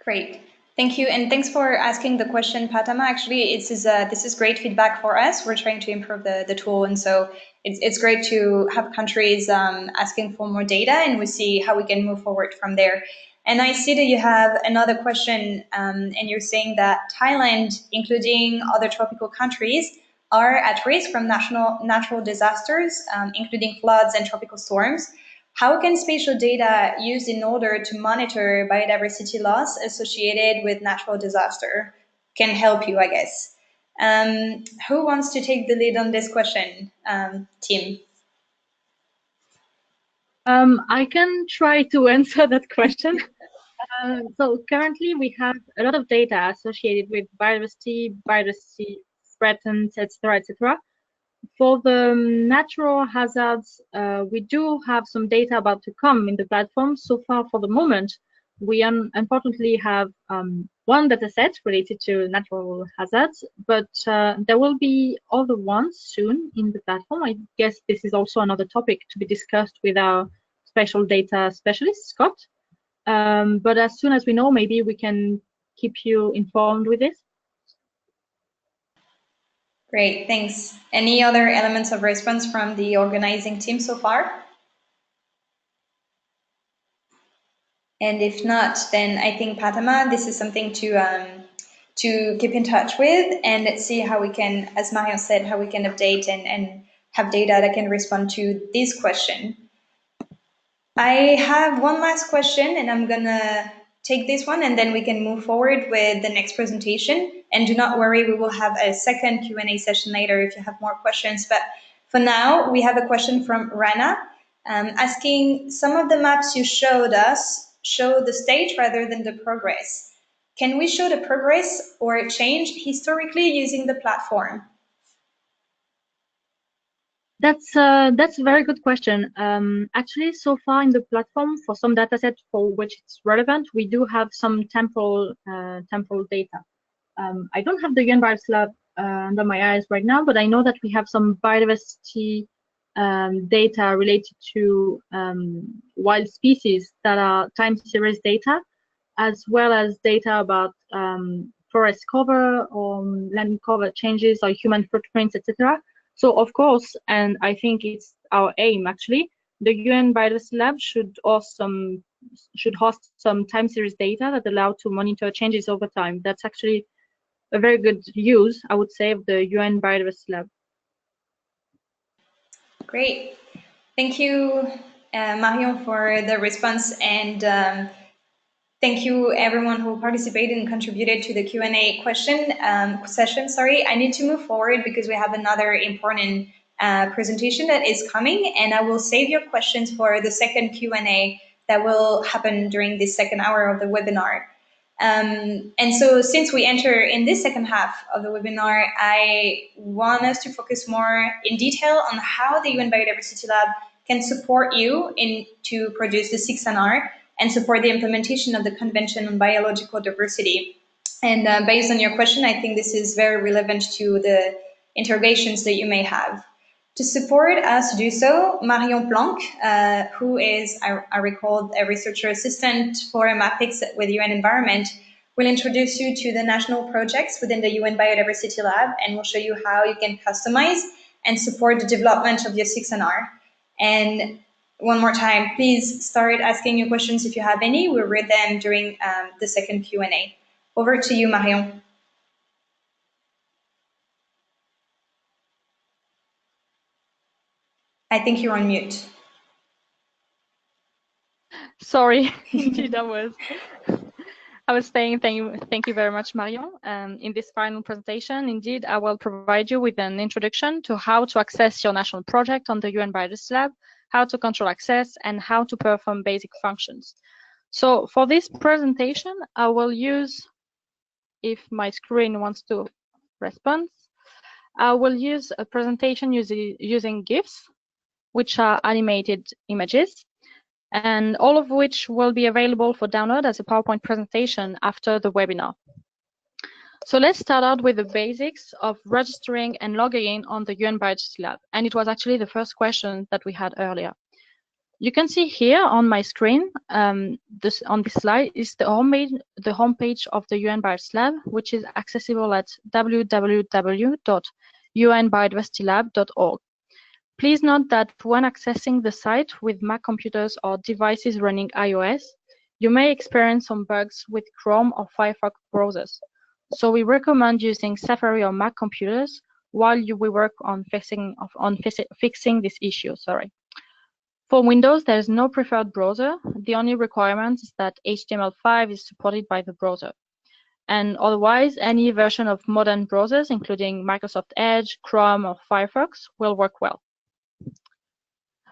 Great. Thank you, and thanks for asking the question, Patama. Actually, this is great feedback for us. We're trying to improve the tool, and so it's great to have countries asking for more data, and we see how we can move forward from there. And I see that you have another question, and you're saying that Thailand, including other tropical countries, are at risk from natural disasters, including floods and tropical storms. How can spatial data used in order to monitor biodiversity loss associated with natural disaster can help you, I guess? Who wants to take the lead on this question, Tim? I can try to answer that question. So currently we have a lot of data associated with biodiversity threats, etc., etc. For the natural hazards, we do have some data about to come in the platform. So far, for the moment, we unfortunately have one data set related to natural hazards, but there will be other ones soon in the platform. I guess this is also another topic to be discussed with our spatial data specialist, Scott. But as soon as we know, maybe we can keep you informed with this. Great, thanks. Any other elements of response from the organizing team so far? And if not, then I think, Patama, this is something to keep in touch with, and let's see how we can, as Marion said, how we can update and have data that can respond to this question. I have one last question, and I'm gonna take this one, and then we can move forward with the next presentation. And do not worry, we will have a second Q&A session later if you have more questions. But for now, we have a question from Rana, asking, some of the maps you showed us show the state rather than the progress. Can we show the progress or change historically using the platform? That's a very good question. Actually, so far in the platform, for some datasets for which it's relevant, we do have some temporal data. I don't have the UN Biodiversity Lab under my eyes right now, but I know that we have some biodiversity data related to wild species that are time series data, as well as data about forest cover or land cover changes or human footprints, etc. So of course, and I think it's our aim actually, the UN Biodiversity Lab should host some time series data that allow to monitor changes over time. That's actually a very good use, I would say, of the UN Biodiversity Lab. Great. Thank you, Marion, for the response, and thank you everyone who participated and contributed to the Q&A session. Sorry, I need to move forward because we have another important presentation that is coming, and I will save your questions for the second Q&A that will happen during the second hour of the webinar. And so since we enter in this second half of the webinar, I want us to focus more in detail on how the UN Biodiversity Lab can support you to produce the 6NR and support the implementation of the Convention on Biological Diversity. And based on your question, I think this is very relevant to the interrogations that you may have. To support us to do so, Marion Planck, who is, I recall, a researcher assistant for MAPIX with UN Environment, will introduce you to the national projects within the UN Biodiversity Lab, and will show you how you can customize and support the development of your 6NR. And one more time, please start asking your questions if you have any. We'll read them during the second Q&A. Over to you, Marion. I think you're on mute. Sorry, indeed I was saying thank you very much, Marion. In this final presentation, indeed, I will provide you with an introduction to how to access your national project on the UN Biodiversity Lab, how to control access, and how to perform basic functions. So for this presentation, I will use, if my screen wants to respond, I will use a presentation using GIFs, which are animated images, and all of which will be available for download as a PowerPoint presentation after the webinar. So let's start out with the basics of registering and logging in on the UN Biodiversity Lab. And it was actually the first question that we had earlier. You can see here on my screen, on this slide is the homepage of the UN Biodiversity Lab, which is accessible at www.unbiodiversitylab.org. Please note that when accessing the site with Mac computers or devices running iOS, you may experience some bugs with Chrome or Firefox browsers. So we recommend using Safari or Mac computers while we work on fixing this issue. For Windows, there is no preferred browser. The only requirement is that HTML5 is supported by the browser. And otherwise, any version of modern browsers, including Microsoft Edge, Chrome, or Firefox, will work well.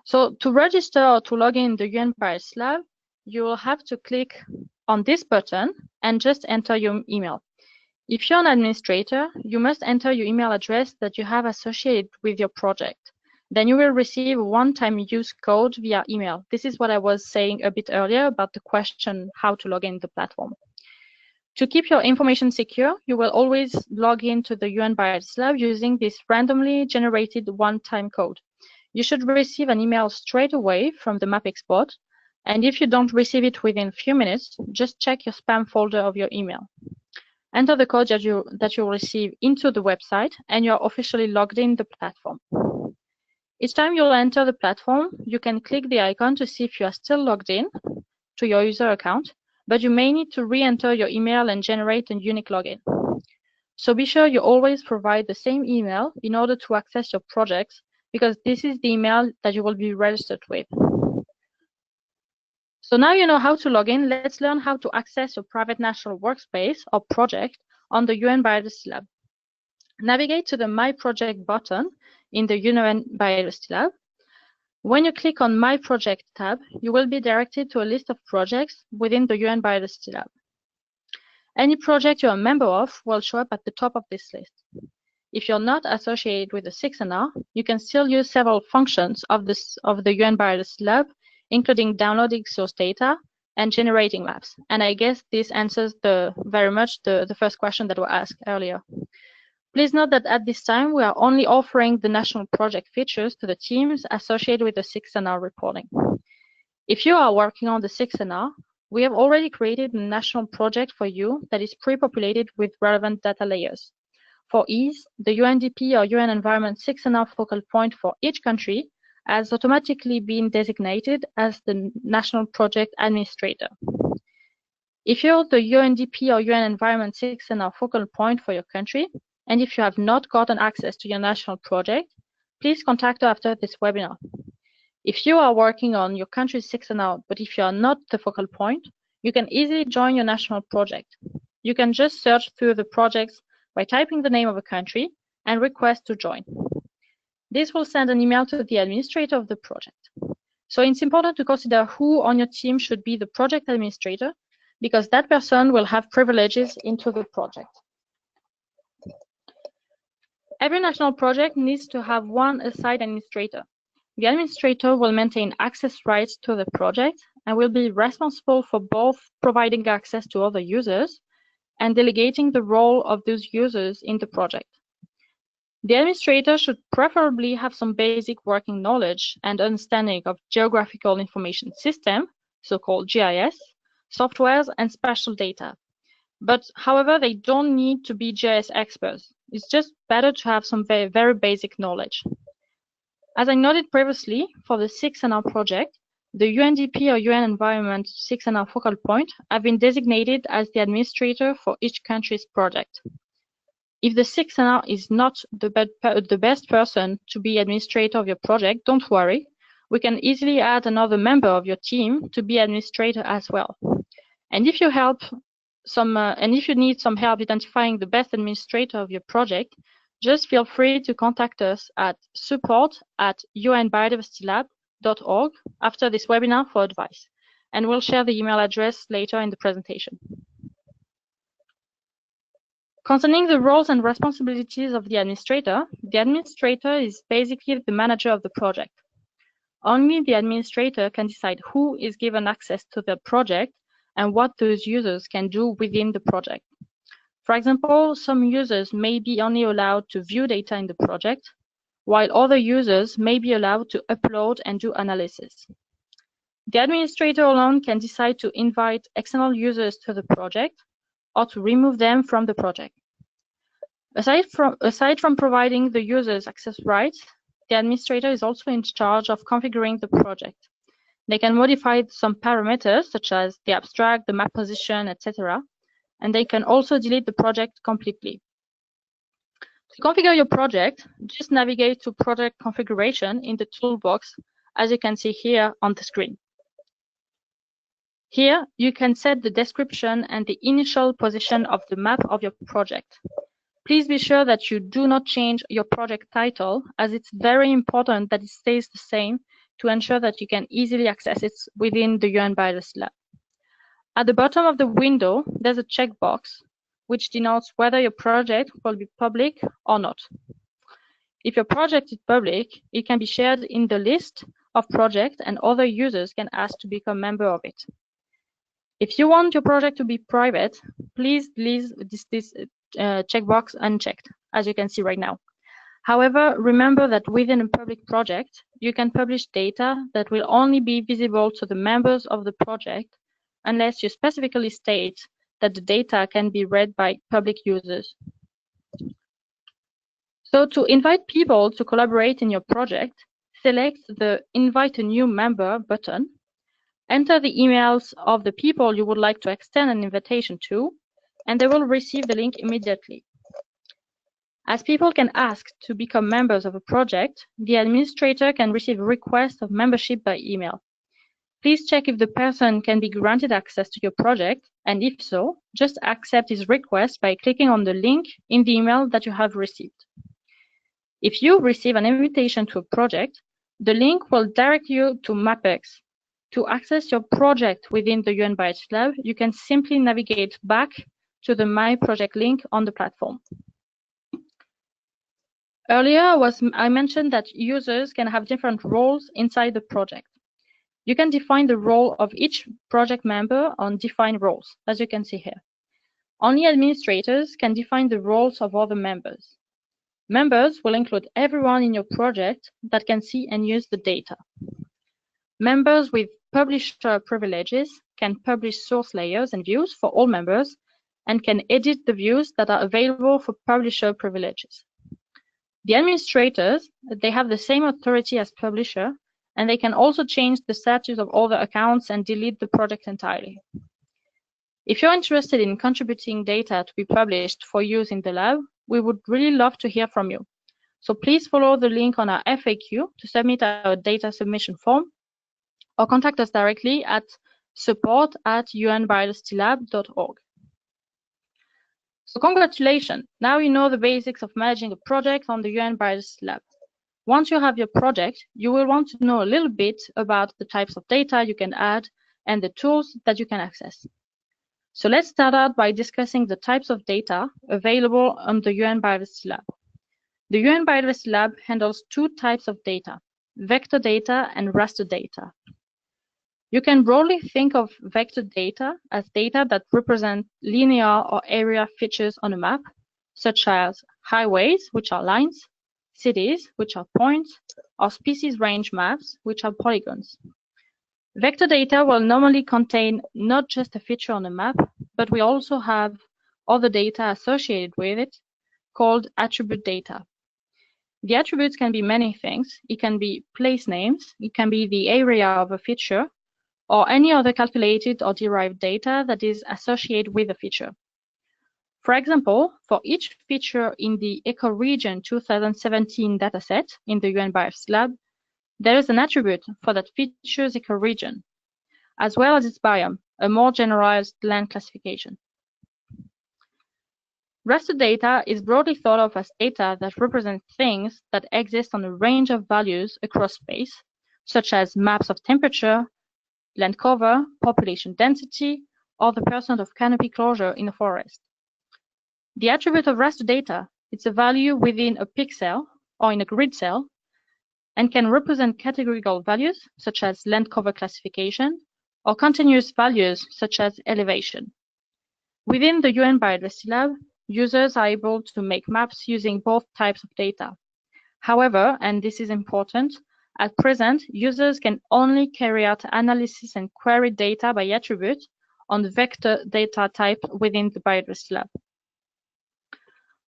So to register or to log in the UN Biodiversity Lab, you will have to click on this button and just enter your email. If you're an administrator, you must enter your email address that you have associated with your project. Then you will receive a one-time use code via email. This is what I was saying a bit earlier about the question how to log in the platform. To keep your information secure, you will always log into the UN Biodiversity Lab using this randomly generated one-time code. You should receive an email straight away from the map export. And if you don't receive it within a few minutes, just check your spam folder of your email. Enter the code that you'll receive into the website, and you're officially logged in the platform. Each time you'll enter the platform, you can click the icon to see if you are still logged in to your user account, but you may need to re-enter your email and generate a unique login. So be sure you always provide the same email in order to access your projects, because this is the email that you will be registered with. So now you know how to log in, let's learn how to access your private national workspace or project on the UN Biodiversity Lab. Navigate to the My Project button in the UN Biodiversity Lab. When you click on My Project tab, you will be directed to a list of projects within the UN Biodiversity Lab. Any project you're a member of will show up at the top of this list. If you're not associated with the 6NR, you can still use several functions of the UN Biodiversity Lab, including downloading source data and generating maps. And I guess this answers very much the first question that was asked earlier. Please note that at this time, we are only offering the national project features to the teams associated with the 6NR reporting. If you are working on the 6NR, we have already created a national project for you that is pre-populated with relevant data layers. For ease, the UNDP or UN Environment 6NR focal point for each country has automatically been designated as the National Project Administrator. If you're the UNDP or UN Environment 6NR focal point for your country, and if you have not gotten access to your national project, please contact us after this webinar. If you are working on your country's 6NR, but if you are not the focal point, you can easily join your national project. You can just search through the projects by typing the name of a country and request to join. This will send an email to the administrator of the project. So it's important to consider who on your team should be the project administrator, because that person will have privileges into the project. Every national project needs to have one assigned administrator. The administrator will maintain access rights to the project and will be responsible for both providing access to other users and delegating the role of those users in the project. The administrator should preferably have some basic working knowledge and understanding of geographical information system, so-called GIS, softwares, and spatial data. But however, they don't need to be GIS experts. It's just better to have some very, very basic knowledge. As I noted previously, for the 6NR project, the UNDP or UN Environment 6NR focal point have been designated as the administrator for each country's project. If the 6NR is not the best person to be administrator of your project, don't worry. We can easily add another member of your team to be administrator as well. And if you need some help identifying the best administrator of your project, just feel free to contact us at support@unbiodiversitylab.org after this webinar for advice. And we'll share the email address later in the presentation. Concerning the roles and responsibilities of the administrator is basically the manager of the project. Only the administrator can decide who is given access to the project and what those users can do within the project. For example, some users may be only allowed to view data in the project, while other users may be allowed to upload and do analysis. The administrator alone can decide to invite external users to the project or to remove them from the project. Aside from providing the users access rights, the administrator is also in charge of configuring the project. They can modify some parameters such as the abstract, the map position, etc. And they can also delete the project completely. To configure your project, just navigate to Project Configuration in the toolbox, as you can see here on the screen. Here, you can set the description and the initial position of the map of your project. Please be sure that you do not change your project title, as it's very important that it stays the same to ensure that you can easily access it within the UN Biodiversity Lab. At the bottom of the window, there's a checkbox which denotes whether your project will be public or not. If your project is public, it can be shared in the list of projects and other users can ask to become a member of it. If you want your project to be private, please leave this checkbox unchecked, as you can see right now. However, remember that within a public project, you can publish data that will only be visible to the members of the project unless you specifically state that the data can be read by public users. So to invite people to collaborate in your project, select the Invite a New Member button, enter the emails of the people you would like to extend an invitation to, and they will receive the link immediately. As people can ask to become members of a project, the administrator can receive a request of membership by email. Please check if the person can be granted access to your project, and if so, just accept his request by clicking on the link in the email that you have received. If you receive an invitation to a project, the link will direct you to MapX. To access your project within the UN Biodiversity Lab, you can simply navigate back to the My Project link on the platform. Earlier, I mentioned that users can have different roles inside the project. You can define the role of each project member on Define Roles, as you can see here. Only administrators can define the roles of other members. Members will include everyone in your project that can see and use the data. Members with publisher privileges can publish source layers and views for all members and can edit the views that are available for publisher privileges. The administrators, they have the same authority as publisher, and they can also change the status of all the accounts and delete the project entirely. If you're interested in contributing data to be published for use in the lab, we would really love to hear from you. So please follow the link on our FAQ to submit our data submission form, or contact us directly at support@unbiodiversitylab.org. So congratulations, now you know the basics of managing a project on the UN Biodiversity Lab. Once you have your project, you will want to know a little bit about the types of data you can add and the tools that you can access. So let's start out by discussing the types of data available on the UN Biodiversity Lab. The UN Biodiversity Lab handles two types of data, vector data and raster data. You can broadly think of vector data as data that represent linear or area features on a map, such as highways, which are lines, cities, which are points, or species range maps, which are polygons. Vector data will normally contain not just a feature on a map, but we also have other data associated with it, called attribute data. The attributes can be many things. It can be place names, it can be the area of a feature, or any other calculated or derived data that is associated with a feature. For example, for each feature in the ecoregion 2017 dataset in the UN Biodiversity Lab, there is an attribute for that feature's ecoregion, as well as its biome, a more generalized land classification. Raster data is broadly thought of as data that represent things that exist on a range of values across space, such as maps of temperature, land cover, population density, or the percent of canopy closure in a forest. The attribute of raster data, it's a value within a pixel or in a grid cell and can represent categorical values such as land cover classification or continuous values such as elevation. Within the UN Biodiversity Lab, users are able to make maps using both types of data. However, and this is important, at present, users can only carry out analysis and query data by attribute on the vector data type within the Biodiversity Lab.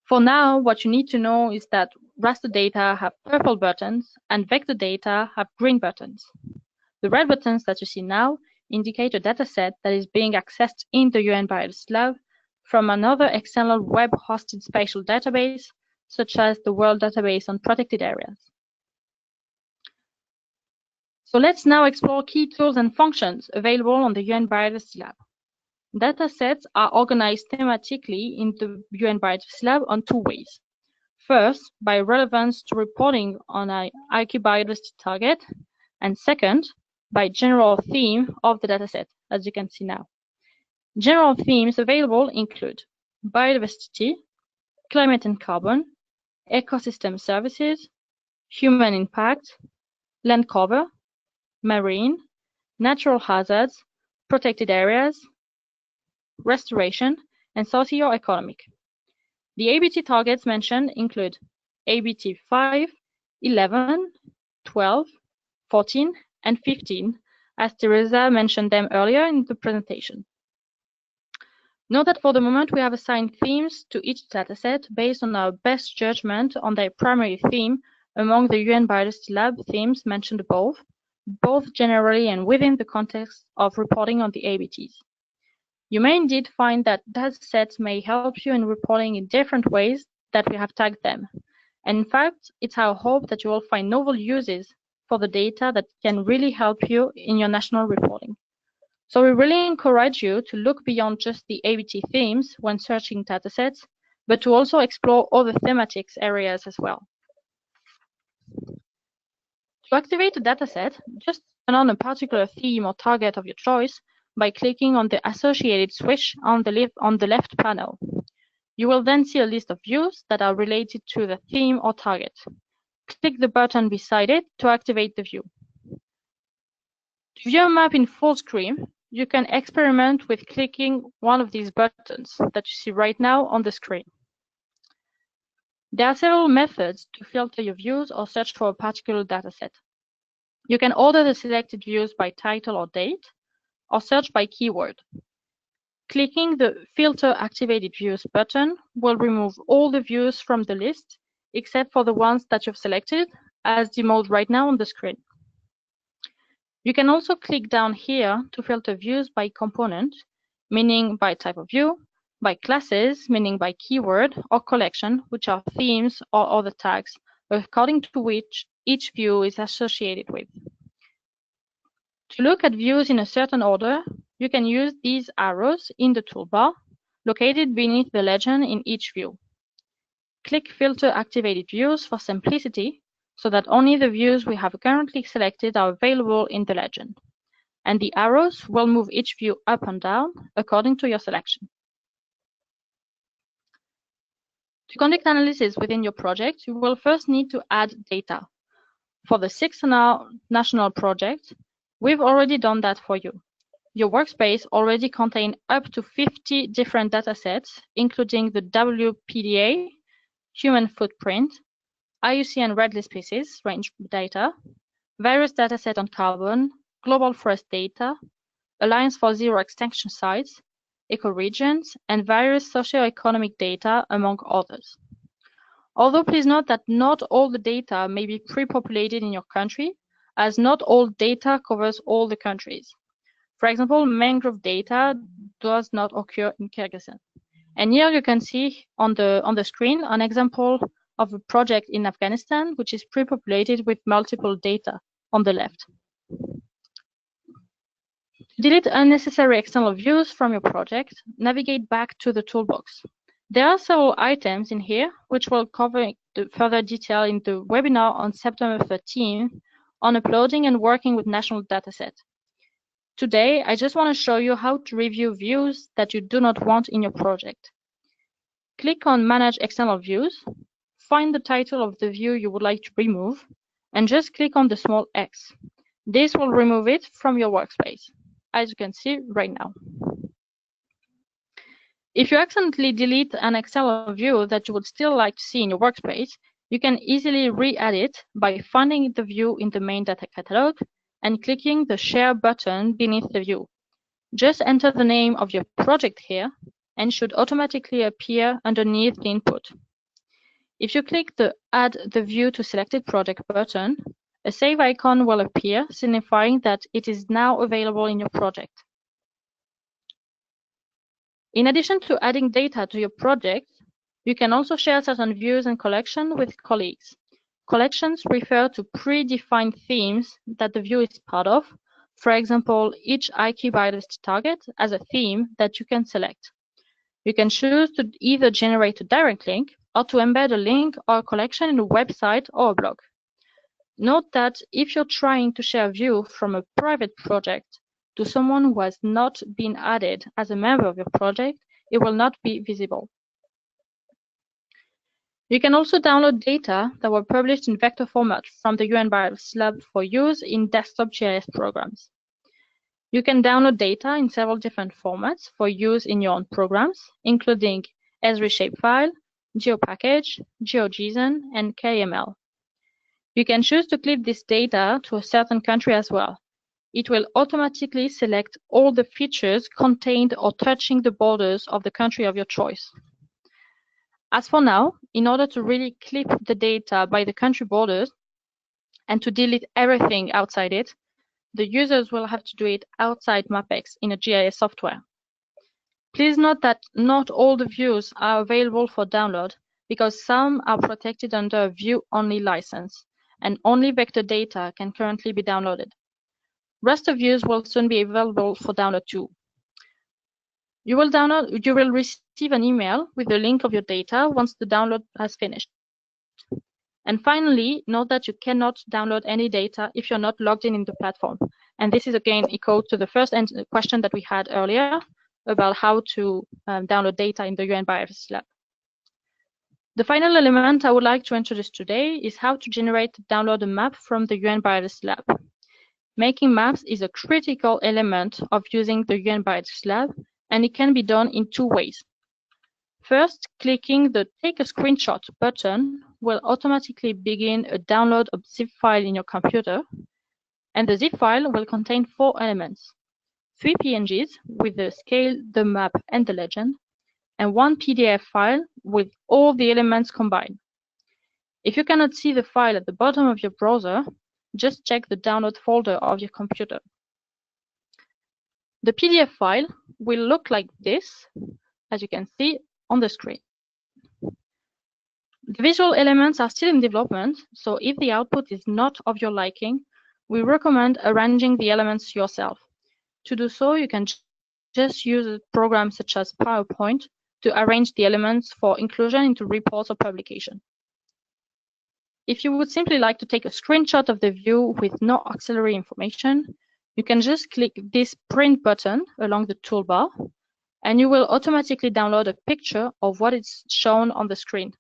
For now, what you need to know is that raster data have purple buttons and vector data have green buttons. The red buttons that you see now indicate a dataset that is being accessed in the UN Biodiversity Lab from another external web-hosted spatial database, such as the World Database on Protected Areas. So let's now explore key tools and functions available on the UN Biodiversity Lab. Datasets are organized thematically in the UN Biodiversity Lab on two ways. First, by relevance to reporting on an IQ biodiversity target, and second, by general theme of the dataset, as you can see now. General themes available include biodiversity, climate and carbon, ecosystem services, human impact, land cover, marine, natural hazards, protected areas, restoration, and socio-economic. The ABT targets mentioned include ABT 5, 11, 12, 14, and 15, as Teresa mentioned them earlier in the presentation. Note that for the moment we have assigned themes to each dataset based on our best judgment on their primary theme among the UN Biodiversity Lab themes mentioned above, both generally and within the context of reporting on the ABTs. You may indeed find that datasets may help you in reporting in different ways that we have tagged them. And in fact, it's our hope that you will find novel uses for the data that can really help you in your national reporting. So we really encourage you to look beyond just the ABT themes when searching datasets, but to also explore other thematics areas as well. To activate a dataset, just turn on a particular theme or target of your choice by clicking on the associated switch on the left panel. You will then see a list of views that are related to the theme or target. Click the button beside it to activate the view. To view a map in full screen, you can experiment with clicking one of these buttons that you see right now on the screen. There are several methods to filter your views or search for a particular dataset. You can order the selected views by title or date, or search by keyword. Clicking the Filter Activated Views button will remove all the views from the list, except for the ones that you've selected, as demoed right now on the screen. You can also click down here to filter views by component, meaning by type of view, by classes, meaning by keyword, or collection, which are themes or other tags, according to which each view is associated with. To look at views in a certain order, you can use these arrows in the toolbar, located beneath the legend in each view. Click Filter Activated Views for simplicity, so that only the views we have currently selected are available in the legend, and the arrows will move each view up and down according to your selection. To conduct analysis within your project, you will first need to add data. For the 6 national project, we've already done that for you. Your workspace already contains up to 50 different datasets, including the WPDA, human footprint, IUCN and red list species range data, various datasets on carbon, global forest data, Alliance for Zero Extinction sites, ecoregions, and various socioeconomic data, among others. Although please note that not all the data may be pre-populated in your country, as not all data covers all the countries. For example, mangrove data does not occur in Kyrgyzstan. And here you can see on the screen an example of a project in Afghanistan, which is pre-populated with multiple data on the left. To delete unnecessary external views from your project, navigate back to the toolbox. There are several items in here which will cover the further detail in the webinar on September 13th on uploading and working with national datasets. Today, I just want to show you how to review views that you do not want in your project. click on Manage External Views, find the title of the view you would like to remove, and just click on the small X. This will remove it from your workspace, as you can see right now. If you accidentally delete an external view that you would still like to see in your workspace, you can easily re-add it by finding the view in the main data catalog and clicking the Share button beneath the view. Just enter the name of your project here and should automatically appear underneath the input. If you click the Add the View to Selected Project button, a save icon will appear, signifying that it is now available in your project. In addition to adding data to your project, you can also share certain views and collections with colleagues. Collections refer to predefined themes that the view is part of. For example, each IQ biodiversity target has a theme that you can select. You can choose to either generate a direct link or to embed a link or a collection in a website or a blog. Note that if you're trying to share a view from a private project to someone who has not been added as a member of your project, it will not be visible. You can also download data that were published in vector format from the UN Biodiversity Lab for use in desktop GIS programs. You can download data in several different formats for use in your own programs, including Esri shapefile, GeoPackage, GeoJSON, and KML. You can choose to clip this data to a certain country as well. It will automatically select all the features contained or touching the borders of the country of your choice. As for now, in order to really clip the data by the country borders and to delete everything outside it, the users will have to do it outside MapX in a GIS software. Please note that not all the views are available for download because some are protected under a view-only license, and only vector data can currently be downloaded. Raster views will soon be available for download too. You will receive an email with the link of your data once the download has finished. And finally, note that you cannot download any data if you're not logged in the platform. And this is again echoed to the first question that we had earlier about how to download data in the UN Biodiversity Lab. The final element I would like to introduce today is how to generate and download a map from the UN Biodiversity Lab. Making maps is a critical element of using the UN Biodiversity Lab, and it can be done in two ways. First, clicking the Take a Screenshot button will automatically begin a download of zip file in your computer, and the zip file will contain 4 elements: 3 PNGs with the scale, the map, and the legend, and 1 PDF file with all the elements combined. If you cannot see the file at the bottom of your browser, just check the download folder of your computer. The PDF file will look like this, as you can see on the screen. The visual elements are still in development, so if the output is not of your liking, we recommend arranging the elements yourself. To do so, you can just use a program such as PowerPoint to arrange the elements for inclusion into reports or publication. If you would simply like to take a screenshot of the view with no auxiliary information, you can just click this print button along the toolbar, and you will automatically download a picture of what is shown on the screen.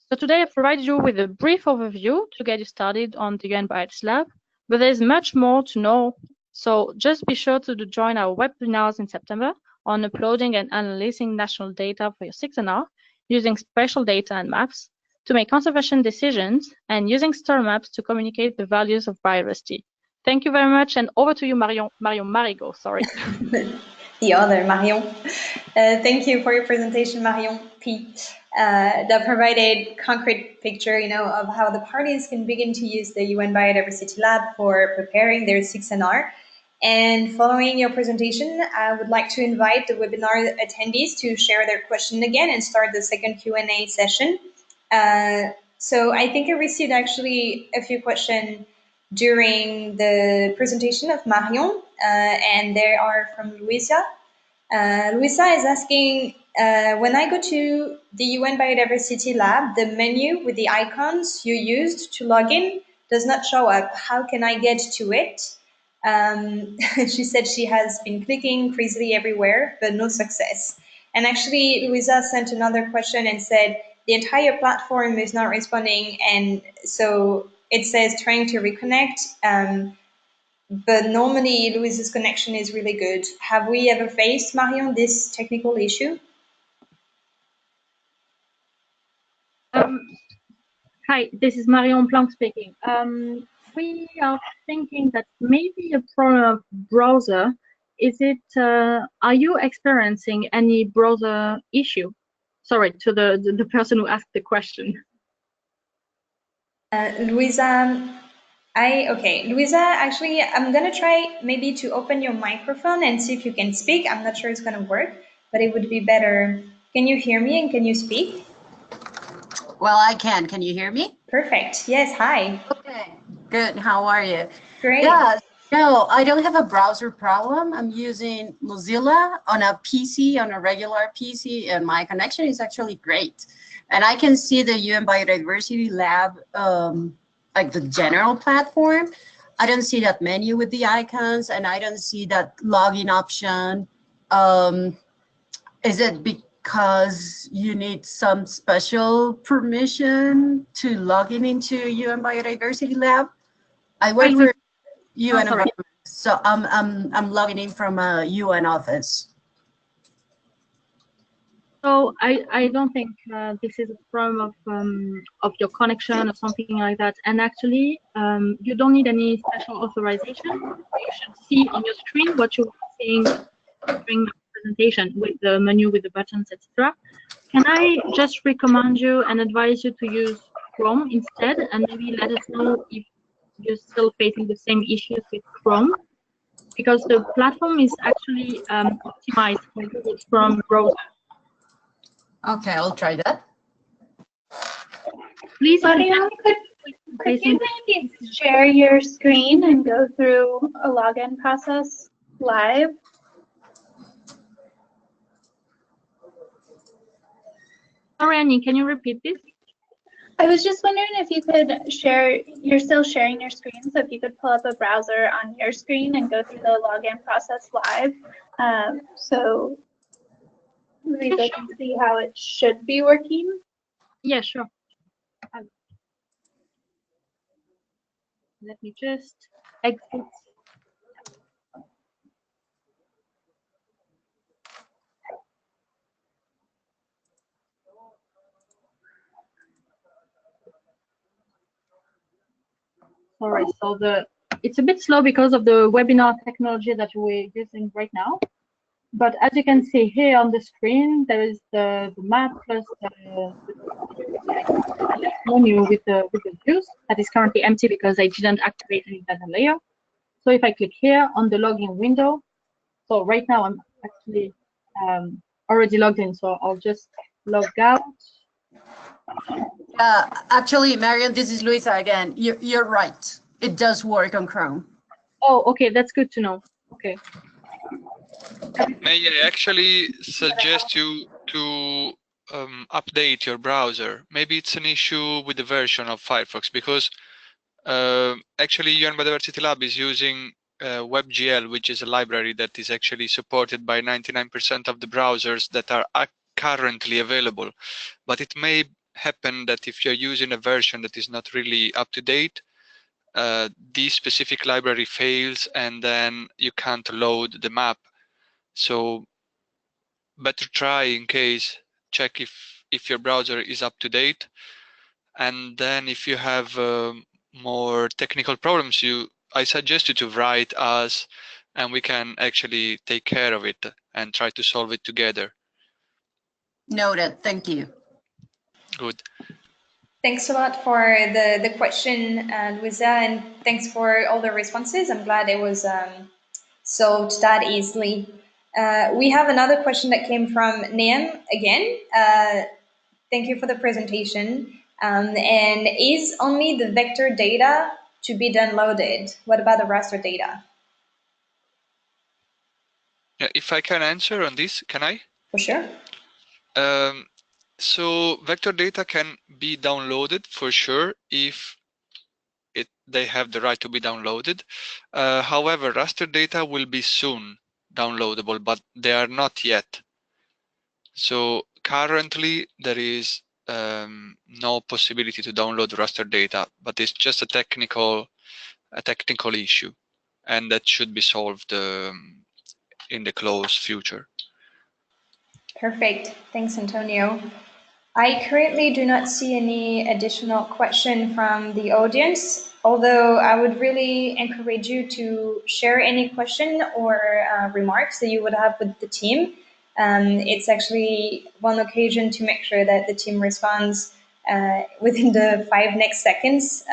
So today I've provided you with a brief overview to get you started on the UN Biodiversity Lab, but there's much more to know, so just be sure to join our webinars in September on uploading and analyzing national data for your 6NR, using spatial data and maps to make conservation decisions, and using star maps to communicate the values of biodiversity. Thank you very much, and over to you, Marion Marigot, sorry. The other Marion. Thank you for your presentation, Marion P. That provided concrete picture, of how the parties can begin to use the UN Biodiversity Lab for preparing their 6NR. And following your presentation, I would like to invite the webinar attendees to share their question again and start the second Q&A session. So I think I received actually a few questions during the presentation of Marion, and they are from Luisa. Luisa is asking, when I go to the UN Biodiversity Lab, the menu with the icons you used to log in does not show up. How can I get to it? She said she has been clicking crazily everywhere, but no success. And actually, Luisa sent another question and said the entire platform is not responding, and so it says trying to reconnect. But normally, Luisa's connection is really good. Have we ever faced, Marion, this technical issue? Hi, this is Marion Planck speaking. We are thinking that maybe a problem of browser. Is it? Are you experiencing any browser issue? Sorry, to the person who asked the question. Luisa, Luisa, actually, I'm gonna try maybe to open your microphone and see if you can speak. I'm not sure it's gonna work, but it would be better. Can you hear me and can you speak? Well, I can. Can you hear me? Perfect. Yes, hi. Okay, good. How are you? Great. Yeah, no, I don't have a browser problem. I'm using Mozilla on a PC, on a regular PC, and my connection is actually great. And I can see the UN Biodiversity Lab, like the general platform. I don't see that menu with the icons, and I don't see that login option. Is it because you need some special permission to log into UN Biodiversity Lab? I work for UN environment, so I'm logging in from a UN office. So I don't think this is a problem of your connection or something like that. And actually, you don't need any special authorization. You should see on your screen what you're seeing during the presentation with the menu, with the buttons, etc. Can I just recommend you and advise you to use Chrome instead, and maybe let us know if you're still facing the same issues with Chrome, because the platform is actually optimized for Google Chrome browser. Okay, I'll try that. Please, Marion, could you maybe share your screen and go through a login process live? Sorry, Annie, can you repeat this? I was just wondering if you could share, you're still sharing your screen, so if you could pull up a browser on your screen and go through the login process live, so we can see how it should be working. Yeah, sure. Let me just exit. Sorry, so it's a bit slow because of the webinar technology that we're using right now. But as you can see here on the screen, there is the map plus the menu with the views that is currently empty because I didn't activate any data layer. So if I click here on the login window, so right now I'm actually already logged in, so I'll just log out. Actually, Marion, this is Luisa again. You're right. It does work on Chrome. Oh, okay, that's good to know. Okay. May I actually suggest you to update your browser? Maybe it's an issue with the version of Firefox, because actually UN Biodiversity Lab is using WebGL, which is a library that is actually supported by 99% of the browsers that are currently available. But it may happen that if you're using a version that is not really up to date, this specific library fails and then you can't load the map. So better try in case, check if your browser is up to date. And then if you have more technical problems, I suggest you to write us and we can actually take care of it and try to solve it together. Noted, thank you. Good. Thanks a lot for the question, Luisa, and thanks for all the responses. I'm glad it was solved that easily. We have another question that came from Niam again. Thank you for the presentation. And is only the vector data to be downloaded? What about the raster data? Yeah, if I can answer on this, can I? For sure. So vector data can be downloaded for sure if they have the right to be downloaded. However, raster data will be soon downloadable, but they are not yet. So currently there is no possibility to download raster data, but it's just a technical issue, and that should be solved in the close future. Perfect. Thanks, Antonio. I currently do not see any additional question from the audience, although I would really encourage you to share any question or remarks that you would have with the team. It's actually one occasion to make sure that the team responds within the 5 next seconds.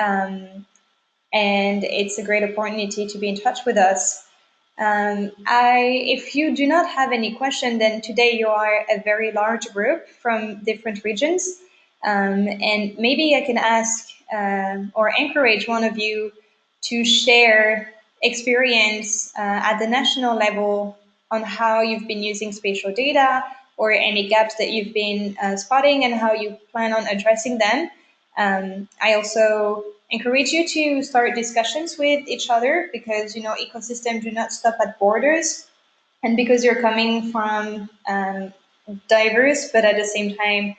And it's a great opportunity to be in touch with us. If you do not have any question, then today you are a very large group from different regions. And maybe I can ask or encourage one of you to share experience at the national level on how you've been using spatial data or any gaps that you've been spotting and how you plan on addressing them. I also encourage you to start discussions with each other because, you know, ecosystems do not stop at borders. And because you're coming from diverse, but at the same time,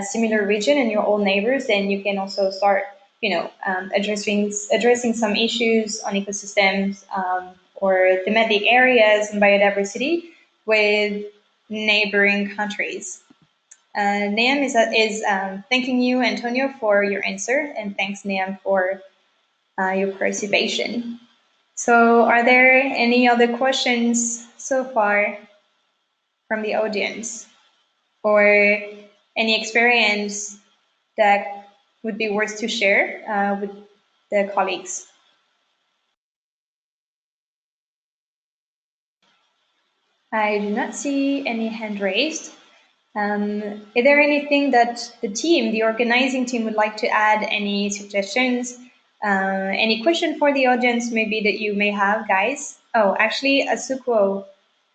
similar region and you're all neighbors, then you can also start, you know, addressing some issues on ecosystems or thematic areas and biodiversity with neighboring countries. Niam is thanking you, Antonio, for your answer, and thanks, Niam, for your participation. So are there any other questions so far from the audience or any experience that would be worth to share with the colleagues? I do not see any hand raised. Is there anything that the team, the organizing team, would like to add? Any suggestions? Any question for the audience maybe that you may have, guys? Oh, actually, Asuko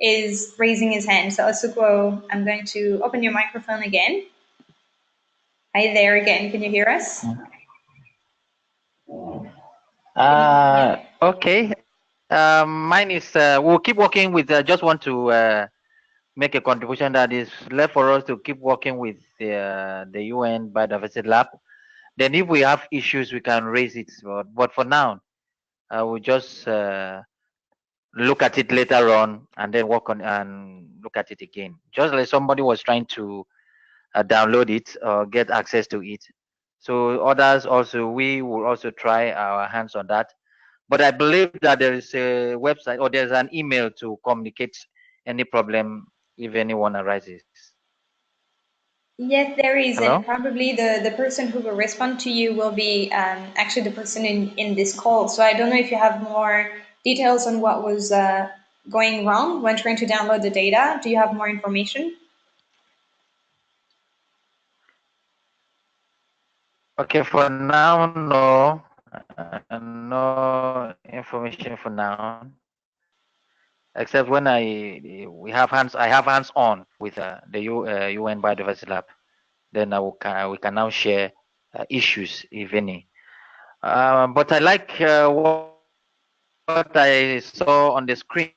is raising his hand. So Asuko, I'm going to open your microphone again. Hi there again. Can you hear us? Okay. Mine is, we'll keep working with, just want to make a contribution that is left for us to keep working with the UN Biodiversity Lab. Then if we have issues, we can raise it. But for now, I will just look at it later on and then work on and look at it again. Just like somebody was trying to download it or get access to it. So others also, we will also try our hands on that. But I believe that there is a website or there's an email to communicate any problem if anyone arises. Yes, there is, Hello? and probably the person who will respond to you will be actually the person in this call. So I don't know if you have more details on what was going wrong when trying to download the data. Do you have more information? Okay, for now, no. No information for now. Except when I have hands on with the UN Biodiversity Lab, then we can now share issues if any. But I like what I saw on the screen.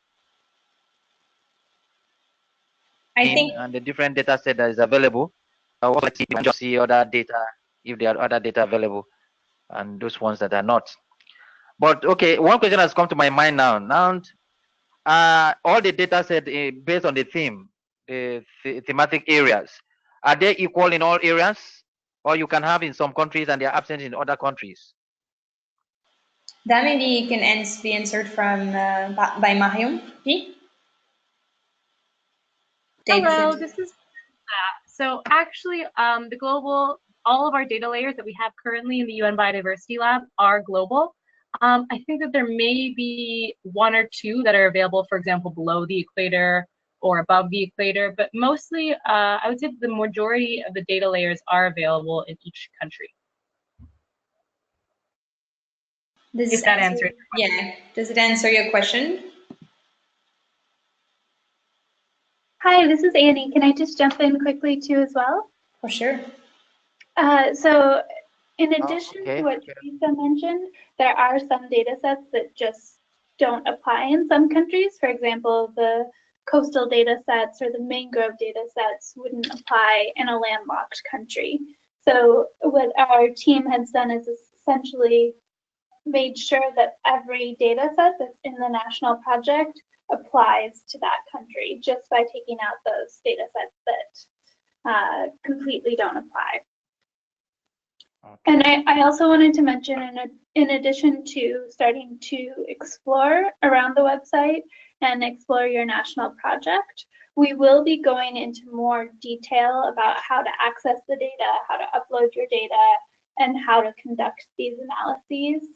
I think And the different data set that is available. What I see, you can just see other data if there are other data available, and those ones that are not. But okay, one question has come to my mind now. Now, all the data set based on the theme, the thematic areas, are they equal in all areas, or you can have in some countries and they are absent in other countries? that maybe can be answered from by Mariam. Hello, this is so actually the global, all of our data layers that we have currently in the UN Biodiversity Lab are global. I think that there may be one or two that are available, for example, below the equator or above the equator, but mostly I would say that the majority of the data layers are available in each country. If that answers your question. Yeah, does it answer your question? Hi, this is Annie. Can I just jump in quickly too as well? For sure. So in addition Okay. to what Teresa mentioned, there are some data sets that just don't apply in some countries. For example, the coastal data sets or the mangrove data sets wouldn't apply in a landlocked country. So what our team has done is essentially made sure that every data set that's in the national project applies to that country just by taking out those data sets that completely don't apply. Okay. And I also wanted to mention, in addition to starting to explore around the website and explore your national project, we will be going into more detail about how to access the data, how to upload your data, and how to conduct these analyses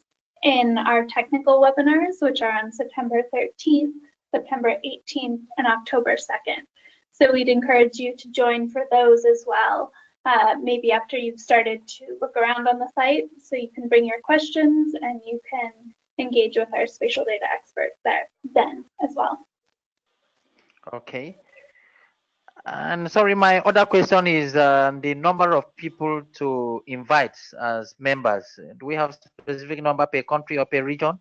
in our technical webinars, which are on September 13th, September 18th, and October 2nd. So we'd encourage you to join for those as well. Maybe after you've started to look around on the site, so you can bring your questions and you can engage with our spatial data experts there then as well. Okay. And sorry, my other question is the number of people to invite as members. Do we have a specific number per country or per region?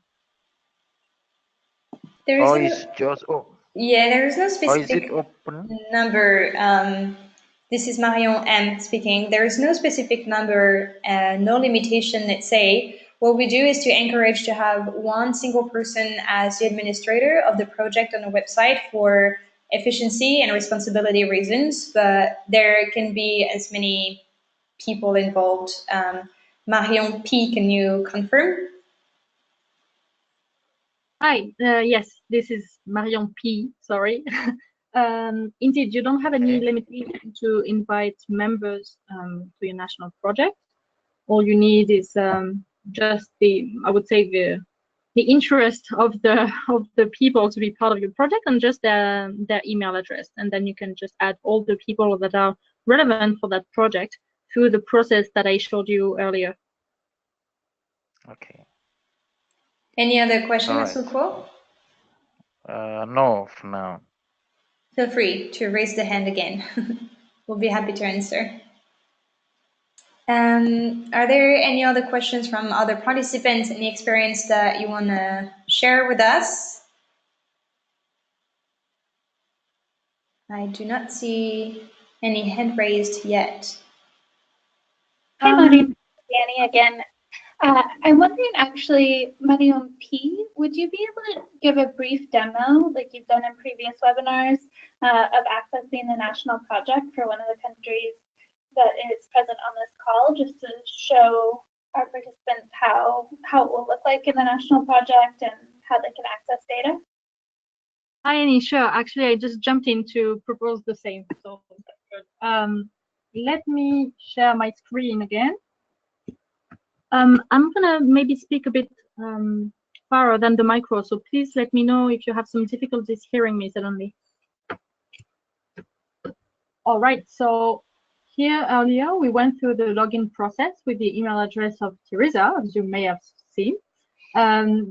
There is or no, is just yeah, there is no or is specific it open? number. This is Marion M speaking. There is no specific number, no limitation, let's say. What we do is to encourage to have one single person as the administrator of the project on the website for efficiency and responsibility reasons, but there can be as many people involved. Marion P, can you confirm? Hi, yes, this is Marion P, sorry. Indeed, you don't have any limitation to invite members to your national project. All you need is just I would say the interest of the people to be part of your project and just their email address, and then you can just add all the people that are relevant for that project through the process that I showed you earlier. Okay. Any other questions, All Suko? No, for now. Feel free to raise the hand again. We'll be happy to answer. Are there any other questions from other participants? Any experience that you want to share with us? I do not see any hand raised yet. Hi, Marion, Danny again. I'm wondering, actually, Marion P, would you be able to give a brief demo, like you've done in previous webinars, of accessing the national project for one of the countries that is present on this call, just to show our participants how it will look like in the national project and how they can access data? Hi, Annie, sure. Actually, I just jumped in to propose the same. So let me share my screen again. I'm gonna maybe speak a bit farther than the micro, so please let me know if you have some difficulties hearing me suddenly. All right, so here earlier we went through the login process with the email address of Teresa, as you may have seen.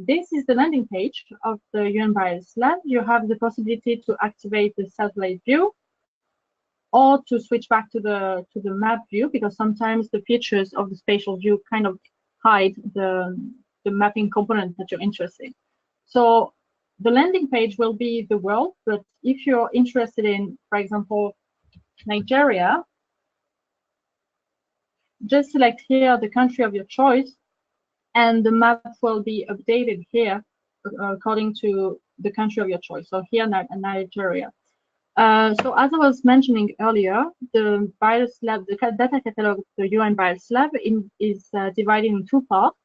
This is the landing page of the UN Biodiversity Lab. You have the possibility to activate the satellite view or to switch back to the map view, because sometimes the features of the spatial view kind of hide the mapping component that you're interested in. So the landing page will be the world, but if you're interested in, for example, Nigeria, just select here the country of your choice, and the map will be updated here according to the country of your choice. So here, Nigeria. So as I was mentioning earlier, the Biodiversity Lab, the data catalog of the UN Biodiversity Lab is divided in two parts.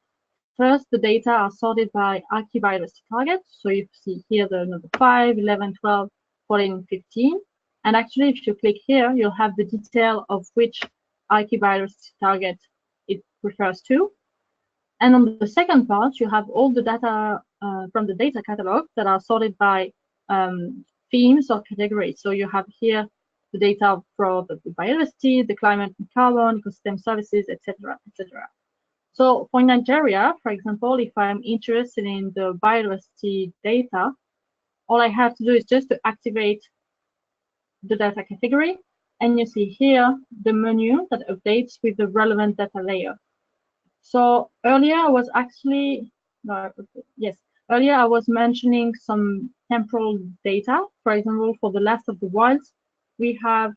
First, the data are sorted by archaeobiodiversity targets. So you see here the number 5, 11, 12, 14, 15. And actually, if you click here, you'll have the detail of which archaeobiodiversity target it refers to. And on the second part, you have all the data from the data catalog that are sorted by themes or categories. So you have here the data for the biodiversity, the climate and carbon, ecosystem services, etc., etc. So for Nigeria, for example, if I'm interested in the biodiversity data, all I have to do is just to activate the data category, and you see here the menu that updates with the relevant data layer. So earlier I was actually, yes, Earlier, I was mentioning some temporal data. For example, for the last of the wilds, we have,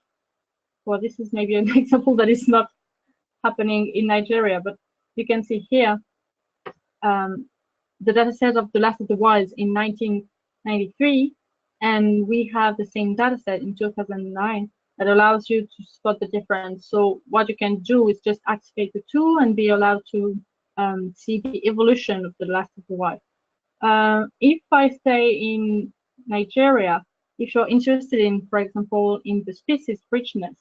well, this is maybe an example that is not happening in Nigeria, but you can see here the data set of the last of the wilds in 1993, and we have the same data set in 2009 that allows you to spot the difference. So what you can do is just activate the tool and be allowed to see the evolution of the last of the wild. If I stay in Nigeria, if you're interested in, for example, in the species richness,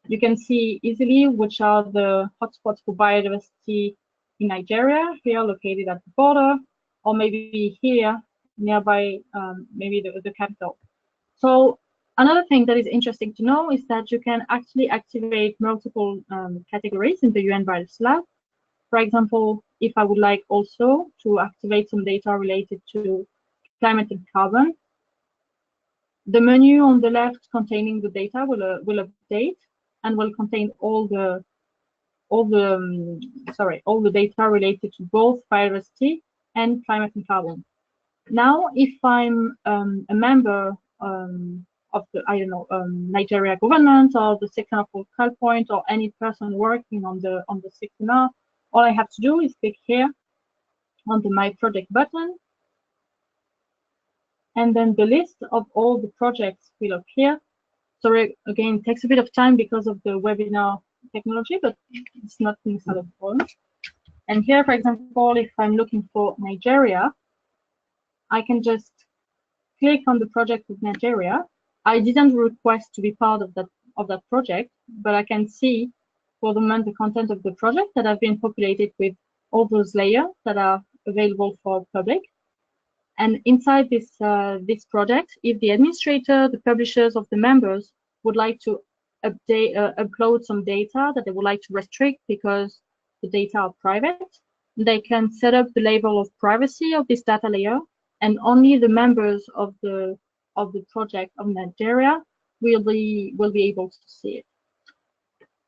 you can see easily which are the hotspots for biodiversity in Nigeria, here located at the border, or maybe here nearby, maybe the capital. So another thing that is interesting to know is that you can actually activate multiple categories in the UN Biodiversity Lab. For example, if I would like also to activate some data related to climate and carbon, the menu on the left containing the data will update and will contain all the data related to both biodiversity and climate and carbon. Now, if I'm a member of the, I don't know, Nigeria government or the sector of focal point or any person working on the sector, all I have to do is click here on the My Project button, and then the list of all the projects will appear. Sorry, again, it takes a bit of time because of the webinar technology, but it's not necessarily a problem. And here, for example, if I'm looking for Nigeria, I can just click on the project of Nigeria. I didn't request to be part of that project, but I can see for the moment the content of the project that have been populated with all those layers that are available for public. And inside this this project, if the administrator, the publishers, of the members would like to upload some data that they would like to restrict because the data are private, they can set up the label of privacy of this data layer, and only the members of the project of Nigeria will be able to see it.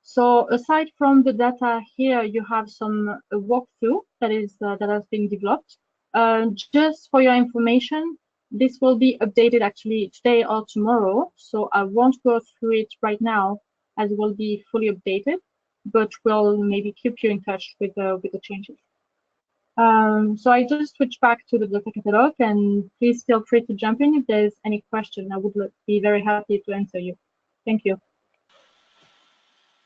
So aside from the data here, you have some walkthrough that has been developed. Just for your information, this will be updated actually today or tomorrow. So I won't go through it right now as it will be fully updated, but we'll maybe keep you in touch with the changes. So I just switch back to the data catalog, and please feel free to jump in if there's any question. I would be very happy to answer you. Thank you.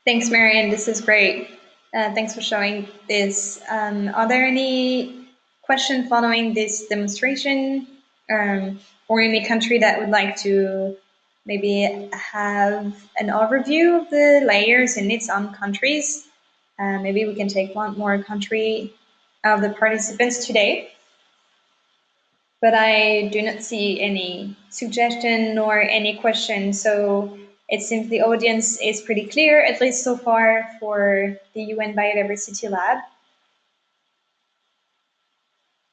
Thanks, Marianne. This is great. Thanks for showing this. Are there any questions following this demonstration, or any country that would like to maybe have an overview of the layers in its own countries? Maybe we can take one more country of the participants today. But I do not see any suggestion nor any question. So it seems the audience is pretty clear, at least so far, for the UN Biodiversity Lab.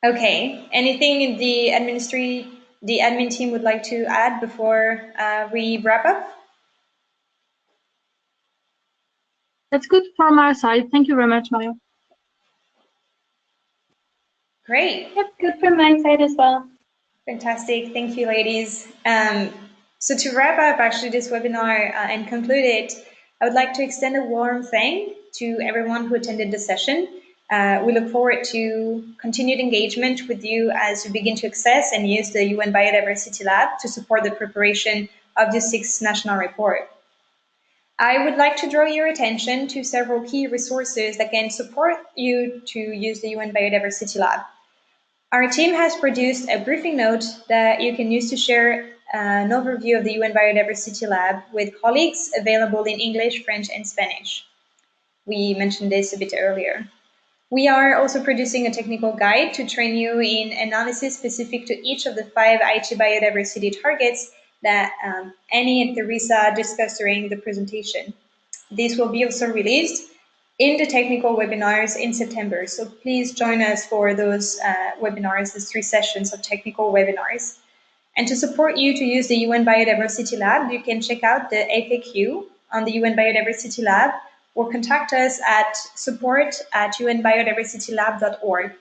Okay, anything the admin team would like to add before we wrap up? That's good from our side. Thank you very much, Mario. Great. Yep, good from my side as well. Fantastic. Thank you, ladies. So to wrap up actually this webinar and conclude it, I would like to extend a warm thank to everyone who attended the session. We look forward to continued engagement with you as you begin to access and use the UN Biodiversity Lab to support the preparation of the 6th national report. I would like to draw your attention to several key resources that can support you to use the UN Biodiversity Lab. Our team has produced a briefing note that you can use to share an overview of the UN Biodiversity Lab with colleagues, available in English, French, and Spanish. We mentioned this a bit earlier. We are also producing a technical guide to train you in analysis specific to each of the 5 Aichi biodiversity targets that Annie and Teresa discussed during the presentation. This will be also released in the technical webinars in September. So please join us for those webinars, these 3 sessions of technical webinars. And to support you to use the UN Biodiversity Lab, you can check out the FAQ on the UN Biodiversity Lab or contact us at support@unbiodiversitylab.org.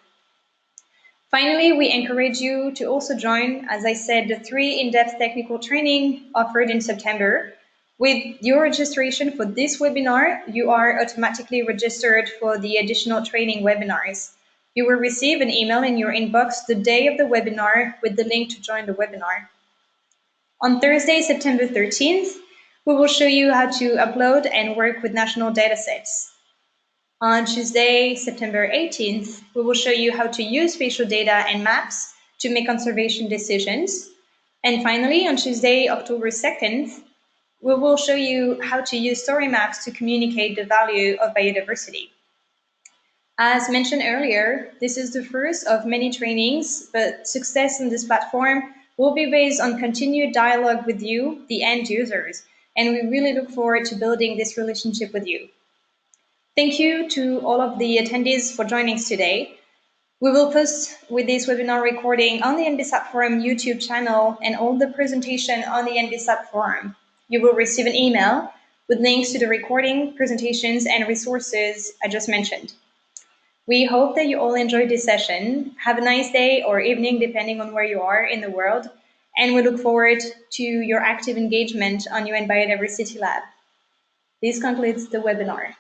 Finally, we encourage you to also join, as I said, the 3 in-depth technical training offered in September. With your registration for this webinar, you are automatically registered for the additional training webinars. You will receive an email in your inbox the day of the webinar with the link to join the webinar. On Thursday, September 13th, we will show you how to upload and work with national datasets. On Tuesday, September 18th, we will show you how to use spatial data and maps to make conservation decisions. And finally, on Tuesday, October 2nd, we will show you how to use story maps to communicate the value of biodiversity. As mentioned earlier, this is the first of many trainings, but success in this platform will be based on continued dialogue with you, the end users, and we really look forward to building this relationship with you. Thank you to all of the attendees for joining us today. We will post with this webinar recording on the NBSAP Forum YouTube channel and all the presentation on the NBSAP Forum. You will receive an email with links to the recording, presentations, and resources I just mentioned. We hope that you all enjoyed this session. Have a nice day or evening, depending on where you are in the world. And we look forward to your active engagement on UN Biodiversity Lab. This concludes the webinar.